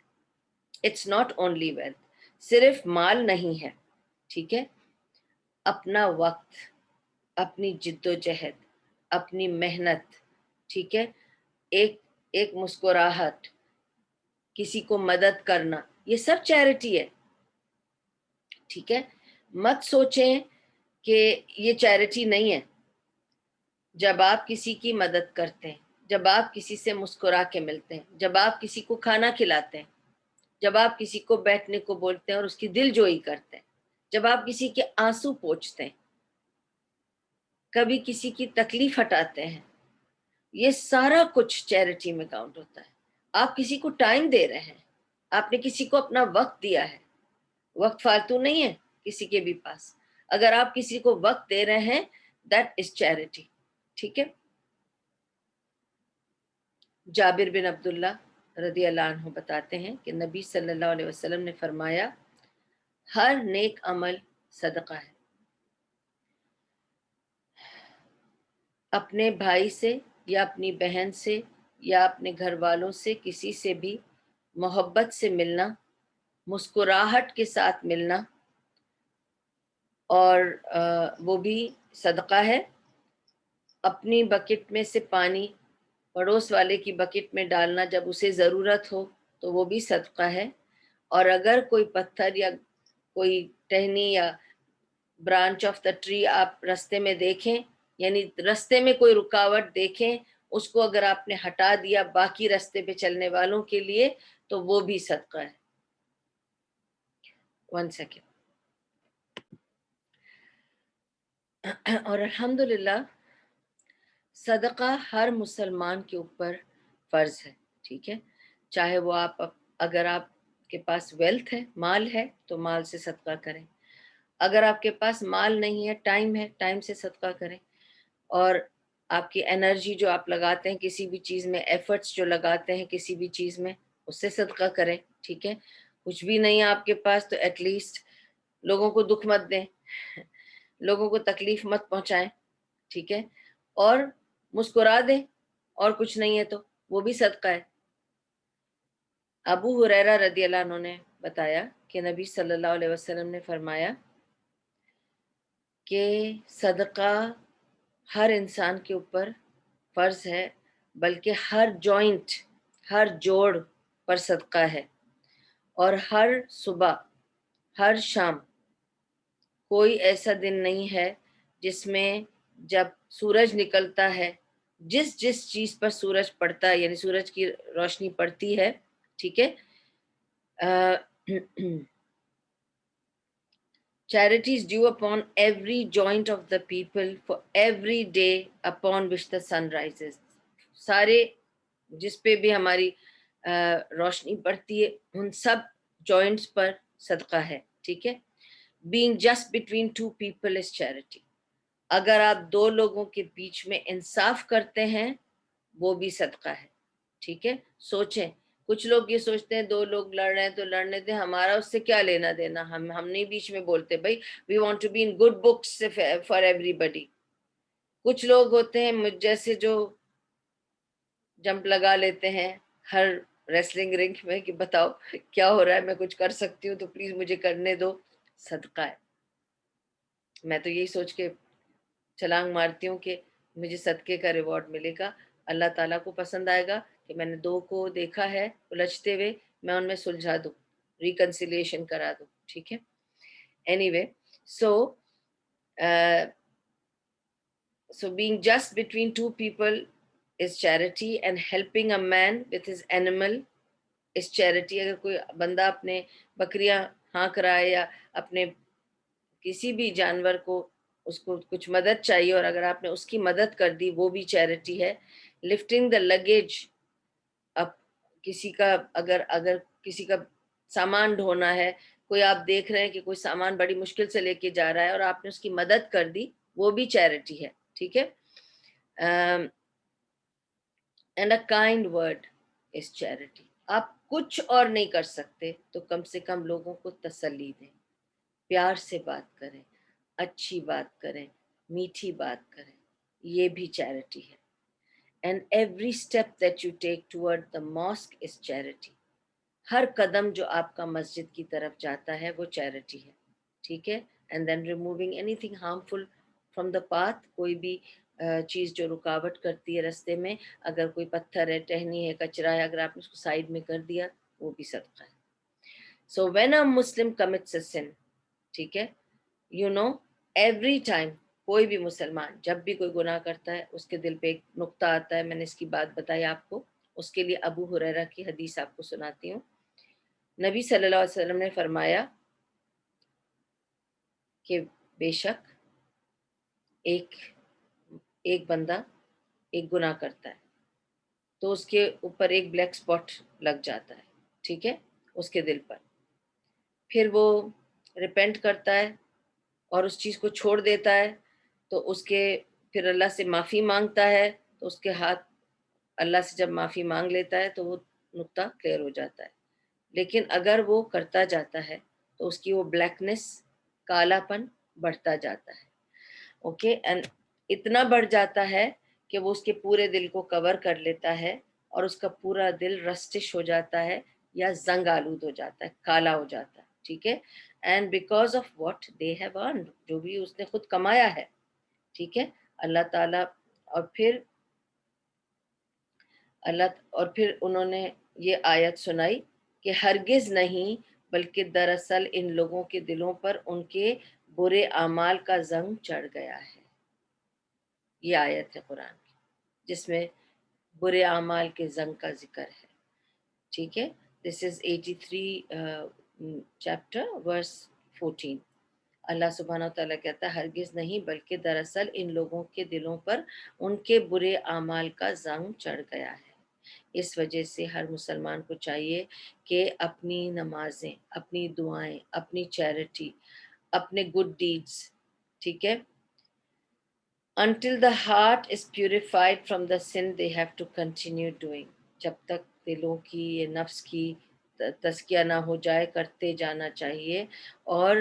it's not only wealth, صرف مال نہیں ہے، ٹھیک ہے؟ اپنا وقت، اپنی جد و جہد، اپنی محنت، ٹھیک ہے، ایک ایک مسکراہٹ، کسی کو مدد کرنا، یہ سب چیریٹی ہے، ٹھیک ہے؟ مت سوچیں کہ یہ چیریٹی نہیں ہے۔ جب آپ کسی کی مدد کرتے ہیں، جب آپ کسی سے مسکرا کے ملتے ہیں، جب آپ کسی کو کھانا کھلاتے ہیں، جب آپ کسی کو بیٹھنے کو بولتے ہیں اور اس کی دل جوئی کرتے ہیں، جب آپ کسی کے آنسو پوچھتے ہیں، کبھی کسی کی تکلیف ہٹاتے ہیں، یہ سارا کچھ چیریٹی میں کاؤنٹ ہوتا ہے۔ آپ کسی کو ٹائم دے رہے ہیں، آپ نے کسی کو اپنا وقت دیا ہے، وقت فالتو نہیں ہے کسی کے بھی پاس، اگر آپ کسی کو وقت دے رہے ہیں دیٹ از چیریٹی، ٹھیک ہے۔ جابر بن عبداللہ رضی اللہ عنہ بتاتے ہیں کہ نبی صلی اللہ علیہ وسلم نے فرمایا ہر نیک عمل صدقہ ہے۔ اپنے بھائی سے یا اپنی بہن سے یا اپنے گھر والوں سے کسی سے بھی محبت سے ملنا، مسکراہٹ کے ساتھ ملنا، اور وہ بھی صدقہ ہے۔ اپنی بکٹ میں سے پانی پڑوس والے کی بکٹ میں ڈالنا جب اسے ضرورت ہو تو وہ بھی صدقہ ہے۔ اور اگر کوئی پتھر یا کوئی ٹہنی یا برانچ آف دا ٹری آپ رستے میں دیکھیں، یعنی رستے میں کوئی رکاوٹ دیکھیں، اس کو اگر آپ نے ہٹا دیا باقی رستے پہ چلنے والوں کے لیے تو وہ بھی صدقہ ہے۔ 1 سیکنڈ۔ اور الحمدللہ صدقہ ہر مسلمان کے اوپر فرض ہے، ٹھیک ہے۔ چاہے وہ اگر آپ کے پاس ویلتھ ہے، مال ہے تو مال سے صدقہ کریں، اگر آپ کے پاس مال نہیں ہے ٹائم سے صدقہ کریں، اور آپ کی انرجی جو آپ لگاتے ہیں کسی بھی چیز میں، ایفرٹس جو لگاتے ہیں کسی بھی چیز میں، اس سے صدقہ کریں، ٹھیک ہے۔ کچھ بھی نہیں ہے آپ کے پاس تو ایٹ لیسٹ لوگوں کو دکھ مت دیں، لوگوں کو تکلیف مت پہنچائیں، ٹھیک ہے، اور مسکرا دیں، اور کچھ نہیں ہے تو وہ بھی صدقہ ہے۔ ابو ہریرہ رضی اللہ عنہ نے بتایا کہ نبی صلی اللہ علیہ وسلم نے فرمایا کہ صدقہ ہر انسان کے اوپر فرض ہے، بلکہ ہر جوائنٹ، ہر جوڑ پر صدقہ ہے، اور ہر صبح ہر شام کوئی ایسا دن نہیں ہے جس میں جب سورج نکلتا ہے، جس چیز پر سورج پڑتا ہے، یعنی سورج کی روشنی پڑتی ہے، ٹھیک ہے، charity is due upon every joint of the people for every day upon which the sun rises۔ سارے جس پہ بھی ہماری روشنی پڑتی ہے ان سب جوائنٹس پر صدقہ ہے، ٹھیک ہے۔ being just between two people is charity۔ اگر آپ دو لوگوں کے بیچ میں انصاف کرتے ہیں وہ بھی صدقہ ہے، ٹھیک ہے۔ سوچیں، کچھ لوگ یہ سوچتے ہیں دو لوگ لڑ رہے ہیں تو لڑنے دیں، ہمارا اس سے کیا لینا دینا، ہم نہیں بیچ میں بولتے، بھائی we want to be in good books for ایوری بڈی۔ کچھ لوگ ہوتے ہیں مجھ جیسے جو جمپ لگا لیتے ہیں ہر ریسلنگ رنگ میں کہ بتاؤ کیا ہو رہا ہے، میں کچھ کر سکتی ہوں تو پلیز مجھے کرنے دو، صدقہ ہے۔ میں تو یہی سوچ کے چھلانگ مارتی ہوں کہ مجھے صدقے کا ریوارڈ ملے گا، اللہ تعالیٰ کو پسند آئے گا کہ میں نے دو کو دیکھا ہے الجھتے ہوئے، میں ان میں سلجھا دوں، ریکنسیلیشن کرا دوں، ٹھیک ہے۔ Any way, so being just between two people is charity, and helping a man with his animal is charity۔ اگر کوئی بندہ اپنے بکریاں ہانک رہا ہے یا اپنے کسی بھی جانور کو اس کو کچھ مدد چاہیے اور اگر آپ نے اس کی مدد کر دی وہ بھی چیریٹی ہے۔ لفٹنگ دا لگیج، اب کسی کا اگر کسی کا سامان ڈھونا ہے، کوئی آپ دیکھ رہے ہیں کہ کوئی سامان بڑی مشکل سے لے کے جا رہا ہے اور آپ نے اس کی مدد کر دی، وہ بھی چیریٹی ہے، ٹھیک ہے۔ And a kind word is charity. آپ کچھ اور نہیں کر سکتے تو کم سے کم لوگوں کو تسلی دیں، پیار سے بات کریں، اچھی بات کریں، میٹھی بات کریں، یہ بھی چیریٹی ہے۔ And every step that you take toward the mosque is charity. ہر قدم جو آپ کا مسجد کی طرف جاتا ہے وہ چیریٹی ہے، ٹھیک ہے۔ And then removing anything harmful from the path, کوئی بھی چیز جو رکاوٹ کرتی ہے رستے میں، اگر کوئی پتھر ہے، ٹہنی ہے، کچرا ہے، اگر آپ نے اس کو سائڈ میں کر دیا وہ بھی صدقہ ہے۔ So when a Muslim commits اے سن، ٹھیک ہے، یو نو ایوری ٹائم، کوئی بھی مسلمان جب بھی کوئی گناہ کرتا ہے اس کے دل پہ ایک نقطہ آتا ہے، میں نے اس کی بات بتائی آپ کو، اس کے لیے ابو ہریرہ کی حدیث آپ کو سناتی ہوں۔ نبی صلی اللہ علیہ وسلم نے فرمایا کہ بے شک ایک بندہ ایک گناہ کرتا ہے تو اس کے اوپر ایک بلیک سپاٹ لگ جاتا ہے، ٹھیک ہے، اس کے دل پر. پھر وہ ریپینٹ کرتا ہے اور اس چیز کو چھوڑ دیتا ہے تو اس کے پھر اللہ سے معافی مانگتا ہے تو اس کے ہاتھ اللہ سے جب معافی مانگ لیتا ہے تو وہ نقطہ کلیئر ہو جاتا ہے. لیکن اگر وہ کرتا جاتا ہے تو اس کی وہ بلیکنس، کالا پن بڑھتا جاتا ہے. اوکے، اینڈ اتنا بڑھ جاتا ہے کہ وہ اس کے پورے دل کو کور کر لیتا ہے اور اس کا پورا دل رسٹش ہو جاتا ہے یا زنگ آلود ہو جاتا ہے، کالا ہو جاتا ہے، ٹھیک ہے. And because of what they have earned, جو بھی اس نے خود کمایا ہے، ٹھیک ہے. اللہ تعالیٰ اور پھر انہوں نے یہ آیت سنائی کہ ہرگز نہیں بلکہ دراصل ان لوگوں کے دلوں پر ان کے برے اعمال کا زنگ چڑھ گیا ہے. یہ آیت ہے قرآن کی جس میں برے اعمال کے زنگ کا ذکر ہے، ٹھیک ہے. دس از 83 چیپٹر ورس 14. اللہ سبحانہ و تعالیٰ کہتا ہے ہرگز نہیں بلکہ دراصل ان لوگوں کے دلوں پر ان کے برے اعمال کا زنگ چڑھ گیا ہے. اس وجہ سے ہر مسلمان کو چاہیے کہ اپنی نمازیں، اپنی دعائیں، اپنی چیریٹی، اپنے گڈ ڈیڈز، ٹھیک ہے، until the heart is purified from the sin they have to continue doing. جب تک دلوں کی، یہ نفس کی تزکیہ نہ ہو جائے کرتے جانا چاہیے، اور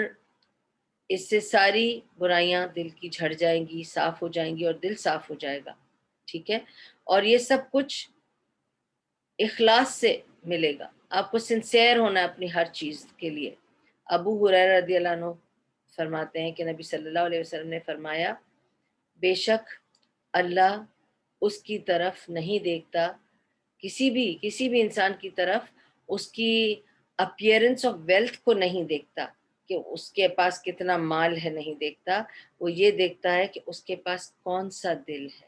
اس سے ساری برائیاں دل کی جھڑ جائیں گی، صاف ہو جائیں گی اور دل صاف ہو جائے گا، ٹھیک ہے. اور یہ سب کچھ اخلاص سے ملے گا، آپ کو سنسیئر ہونا ہے اپنی ہر چیز کے لیے. ابو ہریرہ رضی اللہ عنہ فرماتے ہیں کہ نبی صلی اللہ علیہ وسلم نے فرمایا بے شک اللہ اس کی طرف نہیں دیکھتا، کسی بھی انسان کی طرف اس کی اپیئرنس آف ویلتھ کو نہیں دیکھتا کہ اس کے پاس کتنا مال ہے، نہیں دیکھتا. وہ یہ دیکھتا ہے کہ اس کے پاس کون سا دل ہے،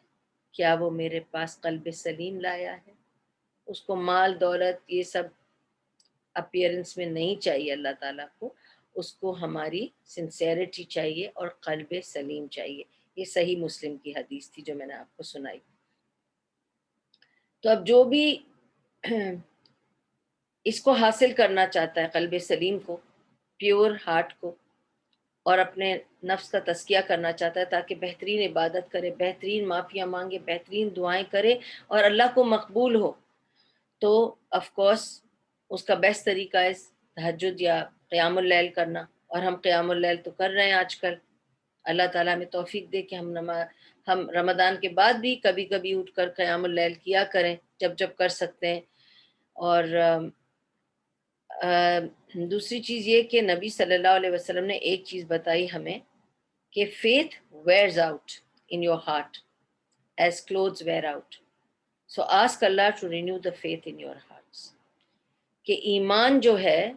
کیا وہ میرے پاس قلب سلیم لایا ہے. اس کو مال دولت یہ سب اپیئرنس میں نہیں چاہیے اللہ تعالیٰ کو، اس کو ہماری سنسیئرٹی چاہیے اور قلب سلیم چاہیے. یہ صحیح مسلم کی حدیث تھی جو میں نے آپ کو سنائی. تو اب جو بھی اس کو حاصل کرنا چاہتا ہے، قلب سلیم کو، پیور ہارٹ کو، اور اپنے نفس کا تزکیہ کرنا چاہتا ہے تاکہ بہترین عبادت کرے، بہترین معافیاں مانگے، بہترین دعائیں کرے اور اللہ کو مقبول ہو، تو آف کورس اس کا بیسٹ طریقہ ہے تہجد یا قیام اللیل کرنا. اور ہم قیام اللیل تو کر رہے ہیں آج کل. اللہ تعالیٰ ہمیں توفیق دے کہ ہم رمضان کے بعد بھی کبھی کبھی اٹھ کر قیام اللیل کیا کریں جب جب کر سکتے ہیں. اور دوسری چیز یہ کہ نبی صلی اللہ علیہ وسلم نے ایک چیز بتائی ہمیں کہ faith wears out in your heart as clothes wear out. So ask Allah to renew the faith in your hearts. کہ ایمان جو ہے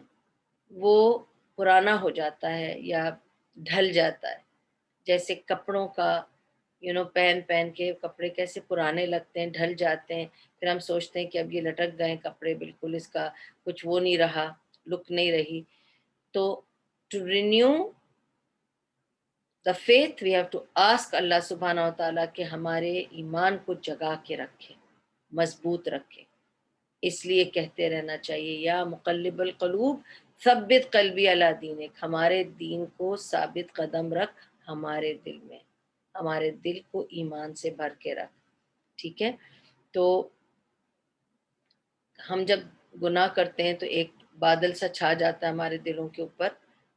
وہ پرانا ہو جاتا ہے یا ڈھل جاتا ہے، جیسے کپڑوں کا پہن کے کپڑے کیسے پرانے لگتے ہیں، ڈھل جاتے ہیں، پھر ہم سوچتے ہیں کہ اب یہ لٹک گئے کپڑے، بالکل اس کا کچھ وہ نہیں رہا، لک نہیں رہی. تو to renew the faith we have to ask Allah سبحانہ و تعالیٰ کہ ہمارے ایمان کو جگا کے رکھے، مضبوط رکھے. اس لیے کہتے رہنا چاہیے یا مقلب القلوب ثبت قلبی علی دینک، ہمارے دین کو ثابت قدم رکھ ہمارے دل میں، ہمارے دل کو ایمان سے بھر کے رکھ، ٹھیک ہے. تو ہم جب گناہ کرتے ہیں تو ایک بادل سا چھا جاتا ہے ہمارے دلوں کے اوپر.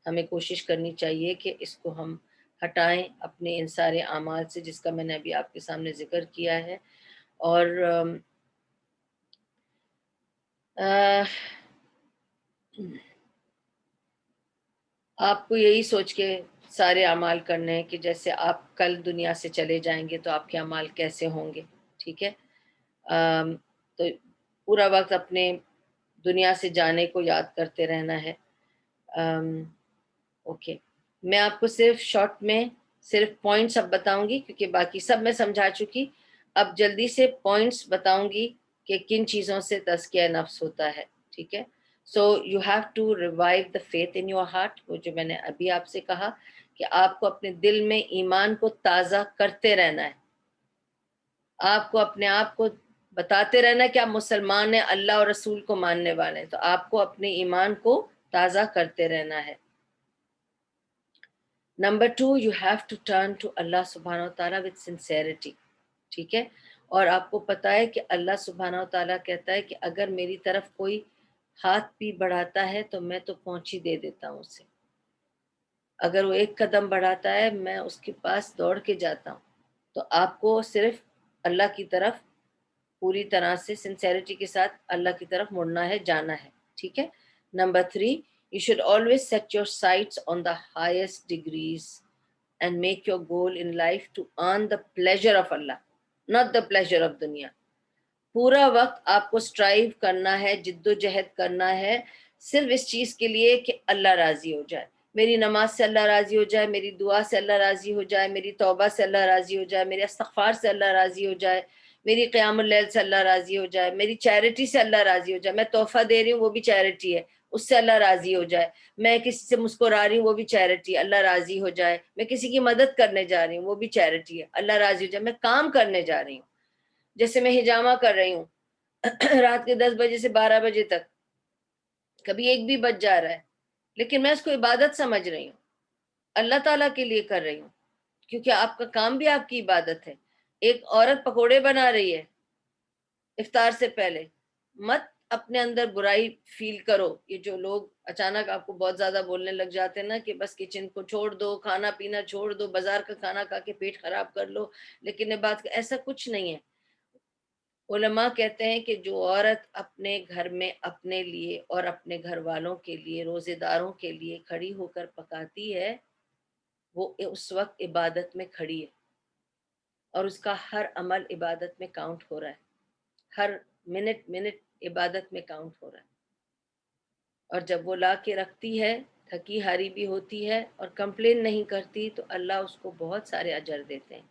ہمیں کوشش کرنی چاہیے کہ اس کو ہم ہٹائیں اپنے ان سارے اعمال سے جس کا میں نے ابھی آپ کے سامنے ذکر کیا ہے. اور آپ کو یہی سوچ کے سارے اعمال کرنے ہیں کہ جیسے آپ کل دنیا سے چلے جائیں گے تو آپ کے اعمال کیسے ہوں گے، ٹھیک ہے. تو پورا وقت اپنے دنیا سے جانے کو یاد کرتے رہنا ہے. اوکے، میں آپ کو صرف شارٹ میں صرف پوائنٹس اب بتاؤں گی کیونکہ باقی سب میں سمجھا چکی. اب جلدی سے پوائنٹس بتاؤں گی کہ کن چیزوں سے تزکیہ نفس ہوتا ہے، ٹھیک ہے. So you have to revive the faith in your heart. وہ جو میں نے ابھی آپ سے کہا کہ آپ کو اپنے دل میں ایمان کو تازہ کرتے رہنا ہے. آپ کو اپنے آپ کو بتاتے رہنا ہے کہ آپ مسلمان ہیں, اللہ اور رسول کو ماننے والے ہیں, تو آپ کو اپنے ایمان کو تازہ کرتے رہنا ہے. Number 2, you have to turn to Allah سبحانہ و تعالیٰ وتھ سنسیئرٹی. ٹھیک ہے, اور آپ کو پتہ ہے کہ اللہ سبحانہ و تعالیٰ کہتا ہے کہ اگر میری طرف کوئی ہاتھ بھی بڑھاتا ہے تو میں تو پہنچ ہی دے دیتا ہوں اسے. اگر وہ ایک قدم بڑھاتا ہے میں اس کے پاس دوڑ کے جاتا ہوں. تو آپ کو صرف اللہ کی طرف پوری طرح سے سنسیئرٹی کے ساتھ اللہ کی طرف مڑنا ہے, جانا ہے. ٹھیک ہے. Number 3, you should always set your sights on the highest degrees and make your goal in life to earn the pleasure of Allah, not the pleasure of dunya. پورا وقت آپ کو اسٹرائیو کرنا ہے, جد و جہد کرنا ہے صرف اس چیز کے لیے کہ اللہ راضی ہو جائے. میری نماز سے اللہ راضی ہو جائے, میری دعا سے اللہ راضی ہو جائے, میری توبہ سے اللہ راضی ہو جائے, میرے استغفار سے اللہ راضی ہو جائے, میری قیام اللیل سے اللہ راضی ہو جائے, میری چیریٹی سے اللہ راضی ہو جائے. میں تحفہ دے رہی ہوں وہ بھی چیریٹی ہے, اس سے اللہ راضی ہو جائے. میں کسی سے مسکرا رہی ہوں وہ بھی چیریٹی ہے, اللہ راضی ہو جائے. میں کسی کی مدد کرنے جا رہی ہوں وہ بھی چیریٹی ہے, اللہ راضی ہو جائے. میں کام کرنے جا رہی ہوں, جیسے میں ہجامہ کر رہی ہوں رات کے 10 بجے سے 12 بجے تک, کبھی 1 بھی بج جا رہا ہے, لیکن میں اس کو عبادت سمجھ رہی ہوں, اللہ تعالیٰ کے لیے کر رہی ہوں, کیونکہ آپ کا کام بھی آپ کی عبادت ہے. ایک عورت پکوڑے بنا رہی ہے افطار سے پہلے, مت اپنے اندر برائی فیل کرو. یہ جو لوگ اچانک آپ کو بہت زیادہ بولنے لگ جاتے ہیں نا کہ بس کچن کو چھوڑ دو, کھانا پینا چھوڑ دو, بازار کا کھانا کھا کے پیٹ خراب کر لو, لیکن یہ بات ایسا کچھ نہیں ہے. علماء کہتے ہیں کہ جو عورت اپنے گھر میں اپنے لیے اور اپنے گھر والوں کے لیے, روزے داروں کے لیے کھڑی ہو کر پکاتی ہے, وہ اس وقت عبادت میں کھڑی ہے, اور اس کا ہر عمل عبادت میں کاؤنٹ ہو رہا ہے, ہر منٹ عبادت میں کاؤنٹ ہو رہا ہے. اور جب وہ لا کے رکھتی ہے, تھکی ہاری بھی ہوتی ہے اور کمپلین نہیں کرتی, تو اللہ اس کو بہت سارے اجر دیتے ہیں.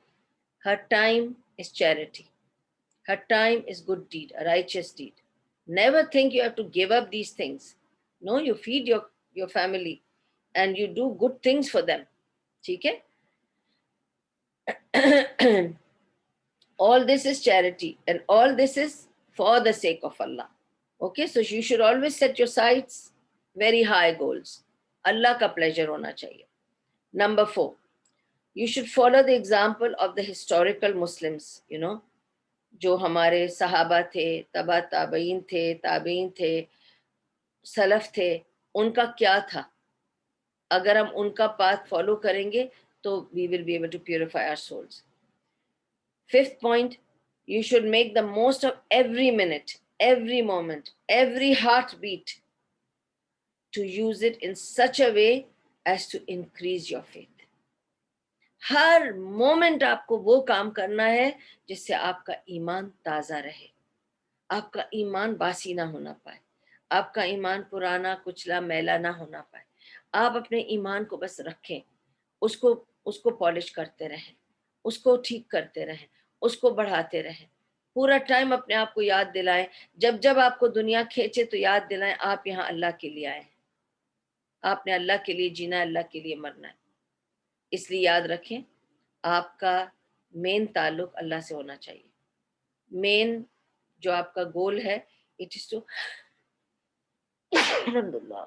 ہر time is charity. Her time is good deed, a righteous deed. Never think you have to give up these things. No, you feed your family and you do good things for them. ٹھیک ہے. All this is charity and all this is for the sake of Allah. Okay, so you should always set your sights very high goals. اللہ کا pleasure ہونا چاہیے. Number 4, you should follow the example of the historical Muslims, جو ہمارے صحابہ تھے, تبع تابعین تھے, تابعین تھے, سلف تھے, ان کا کیا تھا. اگر ہم ان کا پاتھ فالو کریں گے تو we will be able to purify our souls. 5th point, you should make the most of every minute, every moment, every heartbeat, to use it in such a way as to increase your faith. Hare moment آپ کو وہ کام کرنا ہے جس سے آپ کا ایمان تازہ رہے, آپ کا ایمان باسی نہ ہونا پائے, آپ کا ایمان پرانا کچلا میلا نہ ہونا پائے. آپ اپنے ایمان کو بس رکھیں, اس کو پالش کرتے رہیں, اس کو ٹھیک کرتے رہیں, اس کو بڑھاتے رہیں. پورا ٹائم اپنے آپ کو یاد دلائیں, جب آپ کو دنیا کھینچے تو یاد دلائیں آپ یہاں اللہ کے لیے آئے ہیں, آپ نے اللہ کے لیے جینا ہے, اللہ کے لیے مرنا ہے. اس لیے یاد رکھیں آپ کا مین تعلق اللہ سے ہونا چاہیے. مین جو آپ کا گول ہے, اٹ از ٹو الحمدللہ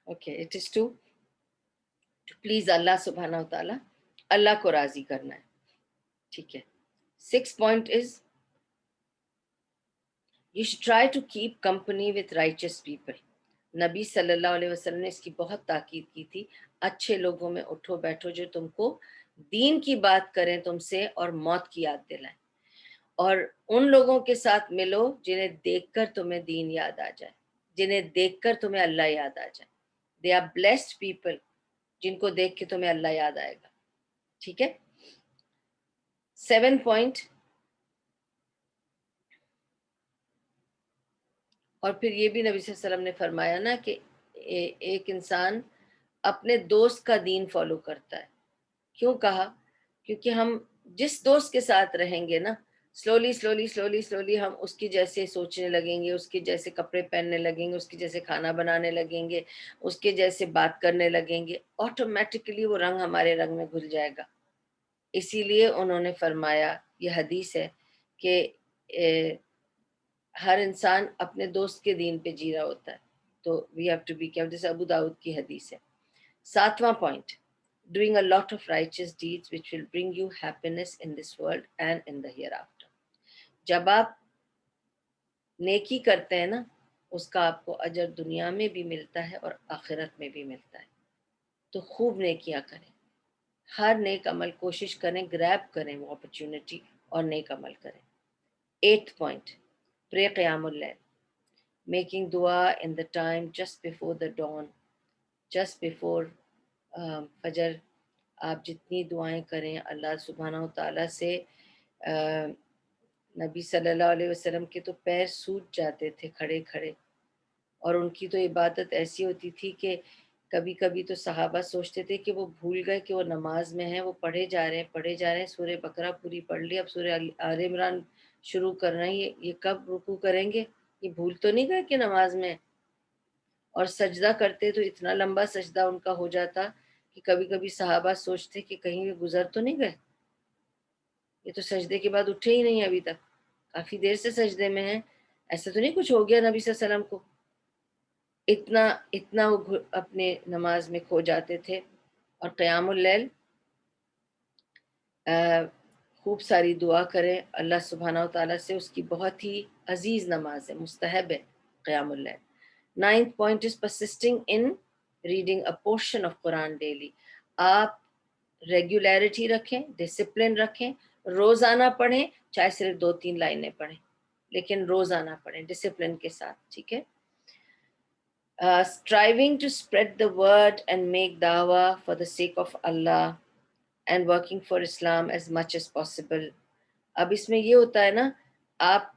okay it is to please Allah سبحانہ و تعالیٰ, اللہ کو راضی کرنا ہے. ٹھیک ہے. 6th point is you should try to keep company with righteous people. نبی صلی اللہ علیہ وسلم نے اس کی بہت تاکید کی تھی, اچھے لوگوں میں اٹھو بیٹھو جو تم کو دین کی بات کریں تم سے اور موت کی یاد دلائیں, اور ان لوگوں کے ساتھ ملو جنہیں دیکھ کر تمہیں دین یاد آ جائے, جنہیں دیکھ کر تمہیں اللہ یاد آ جائے. دے آر بلیسڈ پیپل, جن کو دیکھ کے تمہیں اللہ یاد آئے گا. ٹھیک ہے. 7 point, اور پھر یہ بھی نبی صلی اللہ علیہ وسلم نے فرمایا نا کہ ایک انسان اپنے دوست کا دین فالو کرتا ہے. کیوں کہا؟ کیونکہ ہم جس دوست کے ساتھ رہیں گے نا، سلولی ہم اس کی جیسے سوچنے لگیں گے، اس کے جیسے کپڑے پہننے لگیں گے، اس کے جیسے کھانا بنانے لگیں گے، اس کے جیسے بات کرنے لگیں گے، آٹومیٹکلی وہ رنگ ہمارے رنگ میں گھل جائے گا۔ اسی لیے انہوں نے فرمایا، یہ حدیث ہے کہ ہر انسان اپنے دوست کے دین پہ جی رہا ہوتا ہے، تو we have to be careful, جیسے ابو داؤد کی حدیث ہے۔ 7واں point, doing a lot of righteous deeds which will bring you happiness in this world and in the hereafter۔ جب آپ نیکی کرتے ہیں نا، اس کا آپ کو اجر دنیا میں بھی ملتا ہے اور آخرت میں بھی ملتا ہے، تو خوب نیکیاں کریں، ہر نیک عمل کوشش کریں، گریب کریں وہ اپرچونٹی اور نیک عمل کریں۔ 8th پوائنٹ، پرے قیام اللیل، میکنگ دعا in the time just before the dawn، just before فجر۔ آپ جتنی دعائیں کریں اللہ سبحانہ و تعالیٰ سے، نبی صلی اللہ علیہ وسلم کے تو پیر سوج جاتے تھے کھڑے کھڑے، اور ان کی تو عبادت ایسی ہوتی تھی کہ کبھی کبھی تو صحابہ سوچتے تھے کہ وہ بھول گئے کہ وہ نماز میں ہیں، وہ پڑھے جا رہے ہیں، سورہ بقرہ پوری پڑھ لی، اب سورہ آل عمران شروع کر رہے ہیں، یہ کب رکوع کریں گے؟ یہ بھول تو نہیں گئے کہ نماز میں؟ اور سجدہ کرتے تو اتنا لمبا سجدہ ان کا ہو جاتا کہ کبھی کبھی صحابہ سوچتے کہ کہیں یہ گزر تو نہیں گئے، یہ تو سجدے کے بعد اٹھے ہی نہیں ابھی تک، کافی دیر سے سجدے میں ہیں، ایسا تو نہیں کچھ ہو گیا نبی صلی اللہ علیہ وسلم کو؟ اتنا وہ اپنے نماز میں کھو جاتے تھے۔ اور قیام اللیل، خوب ساری دعا کریں اللہ سبحانہ و تعالیٰ سے، اس کی بہت ہی عزیز نماز ہے، مستحب ہے قیام اللیل۔ 9th point is persisting in reading a portion of Quran daily۔ آپ ریگولیرٹی رکھیں، ڈسپلن رکھیں، روزانہ پڑھیں، چاہے صرف 2-3 لائنیں پڑھیں، لیکن روزانہ پڑھیں ڈسپلن کے ساتھ، ٹھیک ہے۔ Striving to spread the word and make dawah for the sake of Allah and working for Islam as much as possible۔ اب اس میں یہ ہوتا ہے نا، آپ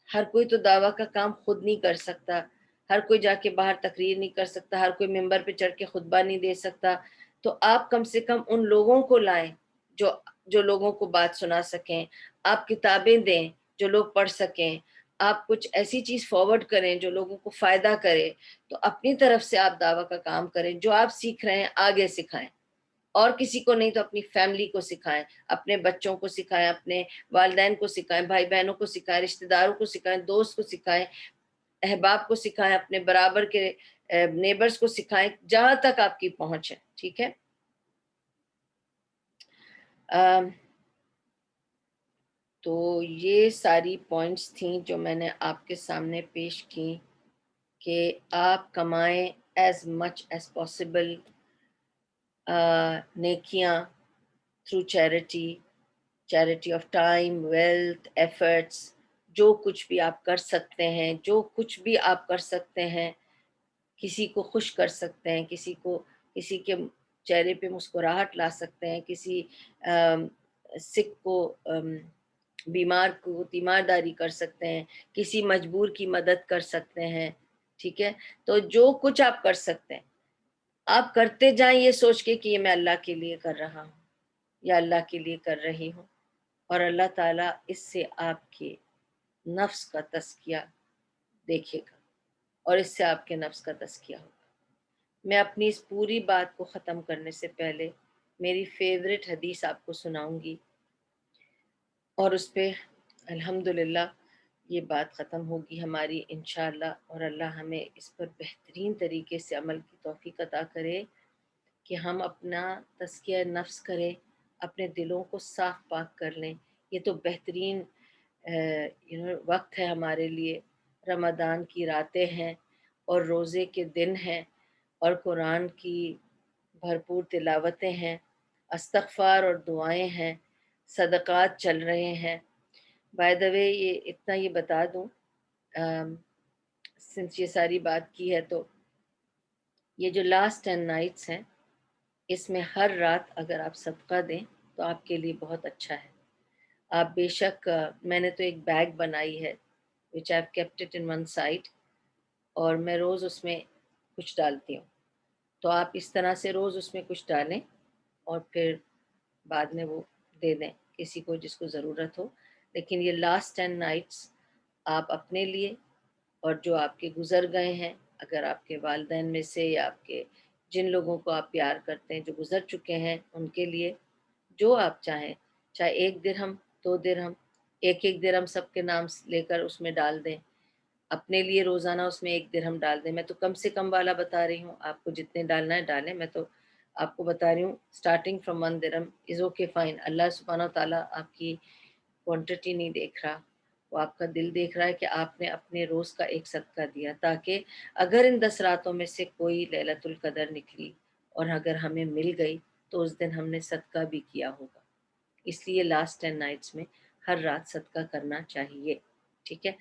ہر کوئی تو دعویٰ کا کام خود نہیں کر سکتا، ہر کوئی جا کے باہر تقریر نہیں کر سکتا، ہر کوئی ممبر پہ چڑھ کے خطبہ نہیں دے سکتا، تو آپ کم سے کم ان لوگوں کو لائیں جو لوگوں کو بات سنا سکیں، آپ کتابیں دیں جو لوگ پڑھ سکیں، آپ کچھ ایسی چیز فارورڈ کریں جو لوگوں کو فائدہ کرے، تو اپنی طرف سے آپ دعویٰ کا کام کریں، جو آپ سیکھ رہے ہیں آگے سکھائیں، اور کسی کو نہیں تو اپنی فیملی کو سکھائیں، اپنے بچوں کو سکھائیں، اپنے والدین کو سکھائیں، بھائی بہنوں کو سکھائیں، رشتہ داروں کو سکھائیں، دوست کو سکھائیں، احباب کو سکھائیں، اپنے برابر کے نیبرز کو سکھائیں، جہاں تک آپ کی پہنچ ہے، ٹھیک ہے۔ تو یہ ساری پوائنٹس تھیں جو میں نے آپ کے سامنے پیش کی کہ آپ کمائیں ایز مچ ایز پاسبل نیکیاں through charity of time, wealth, efforts, جو کچھ بھی آپ کر سکتے ہیں، جو کچھ بھی آپ کر سکتے ہیں، کسی کو خوش کر سکتے ہیں، کسی کے چہرے پہ مسکراہٹ لا سکتے ہیں، کسی سکھ کو بیمار کو تیمارداری کر سکتے ہیں، کسی مجبور کی مدد کر سکتے ہیں، ٹھیک ہے۔ تو جو کچھ آپ کر سکتے ہیں آپ کرتے جائیں، یہ سوچ کے کہ یہ میں اللہ کے لیے کر رہا ہوں یا اللہ کے لیے کر رہی ہوں، اور اللہ تعالیٰ اس سے آپ کے نفس کا تزکیہ دیکھے گا، اور اس سے آپ کے نفس کا تزکیہ ہوگا۔ میں اپنی اس پوری بات کو ختم کرنے سے پہلے میری فیوریٹ حدیث آپ کو سناؤں گی، اور اس پہ الحمدللہ یہ بات ختم ہوگی ہماری انشاءاللہ، اور اللہ ہمیں اس پر بہترین طریقے سے عمل کی توفیق عطا کرے کہ ہم اپنا تزکیہ نفس کریں، اپنے دلوں کو صاف پاک کر لیں۔ یہ تو بہترین وقت ہے ہمارے لیے، رمضان کی راتیں ہیں اور روزے کے دن ہیں اور قرآن کی بھرپور تلاوتیں ہیں، استغفار اور دعائیں ہیں، صدقات چل رہے ہیں۔ بائی دا وے یہ بتا دوں، سنس یہ ساری بات کی ہے، تو یہ جو لاسٹ 10 نائٹس ہیں، اس میں ہر رات اگر آپ صدقہ دیں تو آپ کے لیے بہت اچھا ہے۔ آپ بے شک، میں نے تو ایک بیگ بنائی ہے which I've kept it in one side، اور میں روز اس میں کچھ ڈالتی ہوں، تو آپ اس طرح سے روز اس میں کچھ ڈالیں اور پھر بعد میں وہ دے دیں کسی کو جس کو ضرورت ہو، لیکن یہ لاسٹ 10 نائٹس آپ اپنے لیے اور جو آپ کے گزر گئے ہیں، اگر آپ کے والدین میں سے یا آپ کے جن لوگوں کو آپ پیار کرتے ہیں جو گزر چکے ہیں، ان کے لیے جو آپ چاہیں، چاہے 1 درہم 2 درہم، ایک درہم سب کے نام لے کر اس میں ڈال دیں، اپنے لیے روزانہ اس میں 1 درہم ڈال دیں۔ میں تو کم سے کم والا بتا رہی ہوں، آپ کو جتنے ڈالنا ہے ڈالیں، میں تو آپ کو بتا رہی ہوں اسٹارٹنگ فرام 1 درہم از اوکے فائن۔ اللہ سبحانہ تعالیٰ آپ کی کوانٹٹی نہیں دیکھ رہا، وہ آپ کا دل دیکھ رہا ہے کہ آپ نے اپنے روز کا ایک صدقہ دیا، تاکہ اگر ان 10 راتوں میں سے کوئی لیلۃ القدر نکلی اور اگر ہمیں مل گئی تو اس دن ہم نے صدقہ بھی کیا ہوگا۔ اس لیے لاسٹ 10 نائٹس میں ہر رات صدقہ کرنا چاہیے، ٹھیک ہے؟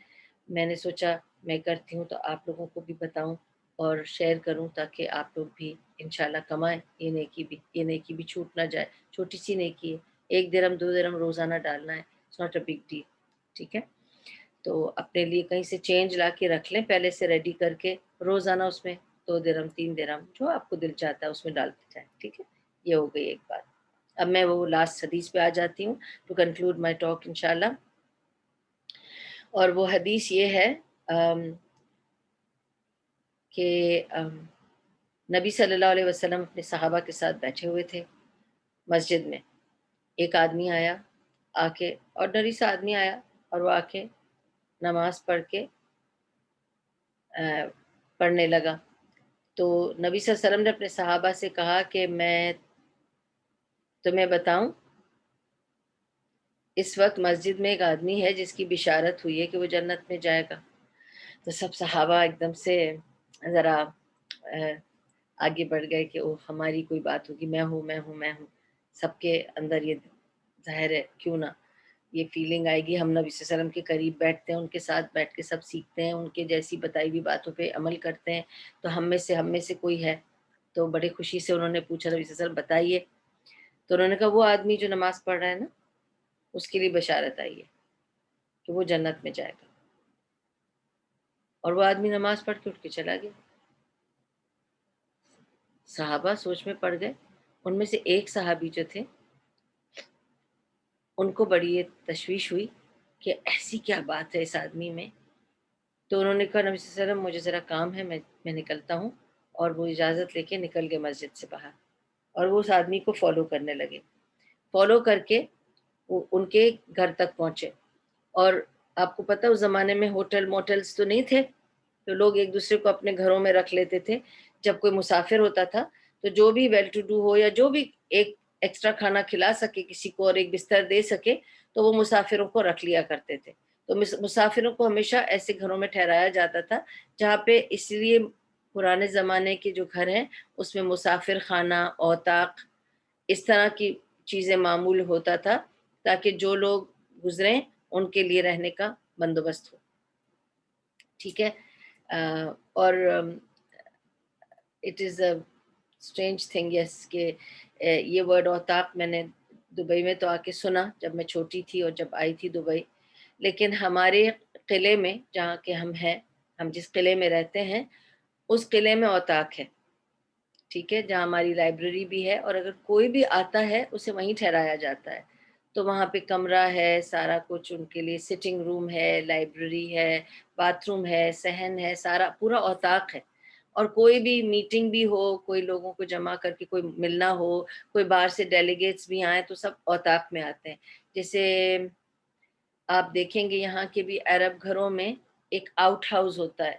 میں نے سوچا میں کرتی ہوں تو آپ لوگوں کو بھی بتاؤں اور شیئر کروں، تاکہ آپ لوگ بھی انشاءاللہ کمائیں، یہ نیکی بھی چھوٹ نہ جائے، چھوٹی سی نیکی ہے، 1 درہم 2 درہم روزانہ ڈالنا ہے، it's not a big deal, ٹھیک ہے؟ تو اپنے لیے کہیں سے چینج لا کے رکھ لیں پہلے سے ریڈی کر کے، روزانہ اس میں 2 درہم 3 درہم جو آپ کو دل چاہتا ہے اس میں ڈالتے جائیں، ٹھیک ہے؟ یہ ہو گئی ایک بات۔ اب میں وہ لاسٹ حدیث پہ آ جاتی ہوں ٹو کنکلوڈ مائی ٹاک انشاءاللہ، اور وہ حدیث یہ ہے کہ نبی صلی اللہ علیہ وسلم اپنے صحابہ کے ساتھ بیٹھے ہوئے تھے مسجد میں، ایک آدمی آیا، آ کے آرڈنری سا آدمی آیا اور وہ آ کے نماز پڑھ کے پڑھنے لگا۔ تو نبی صلی اللہ علیہ وسلم نے اپنے صحابہ سے کہا کہ میں تمہیں بتاؤں، اس وقت مسجد میں ایک آدمی ہے جس کی بشارت ہوئی ہے کہ وہ جنت میں جائے گا۔ تو سب صحابہ ایک دم سے ذرا آگے بڑھ گئے کہ اوہ ہماری کوئی بات ہوگی، میں ہوں میں ہوں میں ہوں، سب کے اندر یہ ظاہر ہے کیوں نہ یہ فیلنگ آئے گی۔ ہم نبی صلی اللہ علیہ وسلم کے قریب بیٹھتے ہیں، ان کے ساتھ بیٹھ کے سب سیکھتے ہیں، ان کے جیسی بتائی ہوئی باتوں پہ عمل کرتے ہیں، تو ہم میں سے کوئی ہے؟ تو بڑے خوشی سے انہوں نے پوچھا نبی صلی اللہ علیہ وسلم بتائیے، تو انہوں نے کہا وہ آدمی جو نماز پڑھ رہا ہے نا، اس کے لیے بشارت آئی ہے کہ وہ جنت میں جائے گا۔ اور وہ آدمی نماز پڑھ کے اٹھ کے چلا گیا۔ صحابہ سوچ میں پڑ گئے، ان میں سے ایک صحابی جو تھے ان کو بڑی یہ تشویش ہوئی کہ ایسی کیا بات ہے اس آدمی میں۔ تو انہوں نے کہا نبی صلی اللہ علیہ وسلم مجھے ذرا کام ہے، میں نکلتا ہوں، اور وہ اجازت لے کے نکل گئے مسجد سے باہر، اور وہ اس آدمی کو فالو کرنے لگے، فالو کر کے وہ ان کے گھر تک پہنچے۔ اور آپ کو پتہ اس زمانے میں ہوٹل موٹلز تو نہیں تھے، تو لوگ ایک دوسرے کو اپنے گھروں میں رکھ لیتے تھے۔ جب کوئی مسافر ہوتا تھا تو جو بھی ویل ٹو ڈو ہو یا جو بھی ایک ایکسٹرا کھانا کھلا سکے کسی کو اور ایک بستر دے سکے تو وہ مسافروں کو رکھ لیا کرتے تھے۔ تو مسافروں کو ہمیشہ ایسے گھروں میں ٹھہرایا جاتا تھا جہاں پہ، اس لیے پرانے زمانے کے جو گھر ہیں اس میں مسافر خانہ، اوطاق، اس طرح کی چیزیں معمول ہوتا تھا تاکہ جو لوگ گزریں ان کے لیے رہنے کا بندوبست ہو، ٹھیک ہے؟ اور it is a strange thing yes کہ یہ ورڈ اوطاق میں نے دبئی میں تو آ کے سنا جب میں چھوٹی تھی اور جب آئی تھی دبئی، لیکن ہمارے قلعے میں جہاں کہ ہم ہیں، ہم جس قلعے میں رہتے ہیں اس قلعے میں اوطاق ہے، ٹھیک ہے، جہاں ہماری لائبریری بھی ہے، اور اگر کوئی بھی آتا ہے اسے وہیں ٹھہرایا جاتا ہے۔ تو وہاں پہ کمرہ ہے، سارا کچھ ان کے لیے، سٹنگ روم ہے، لائبریری ہے، باتھ روم ہے، صحن ہے، سارا پورا اوطاق ہے۔ اور کوئی بھی میٹنگ بھی ہو، کوئی لوگوں کو جمع کر کے کوئی ملنا ہو، کوئی باہر سے ڈیلیگیٹس بھی آئیں تو سب اوطاق میں آتے ہیں۔ جیسے آپ دیکھیں گے یہاں کے بھی عرب گھروں میں ایک آؤٹ ہاؤس ہوتا ہے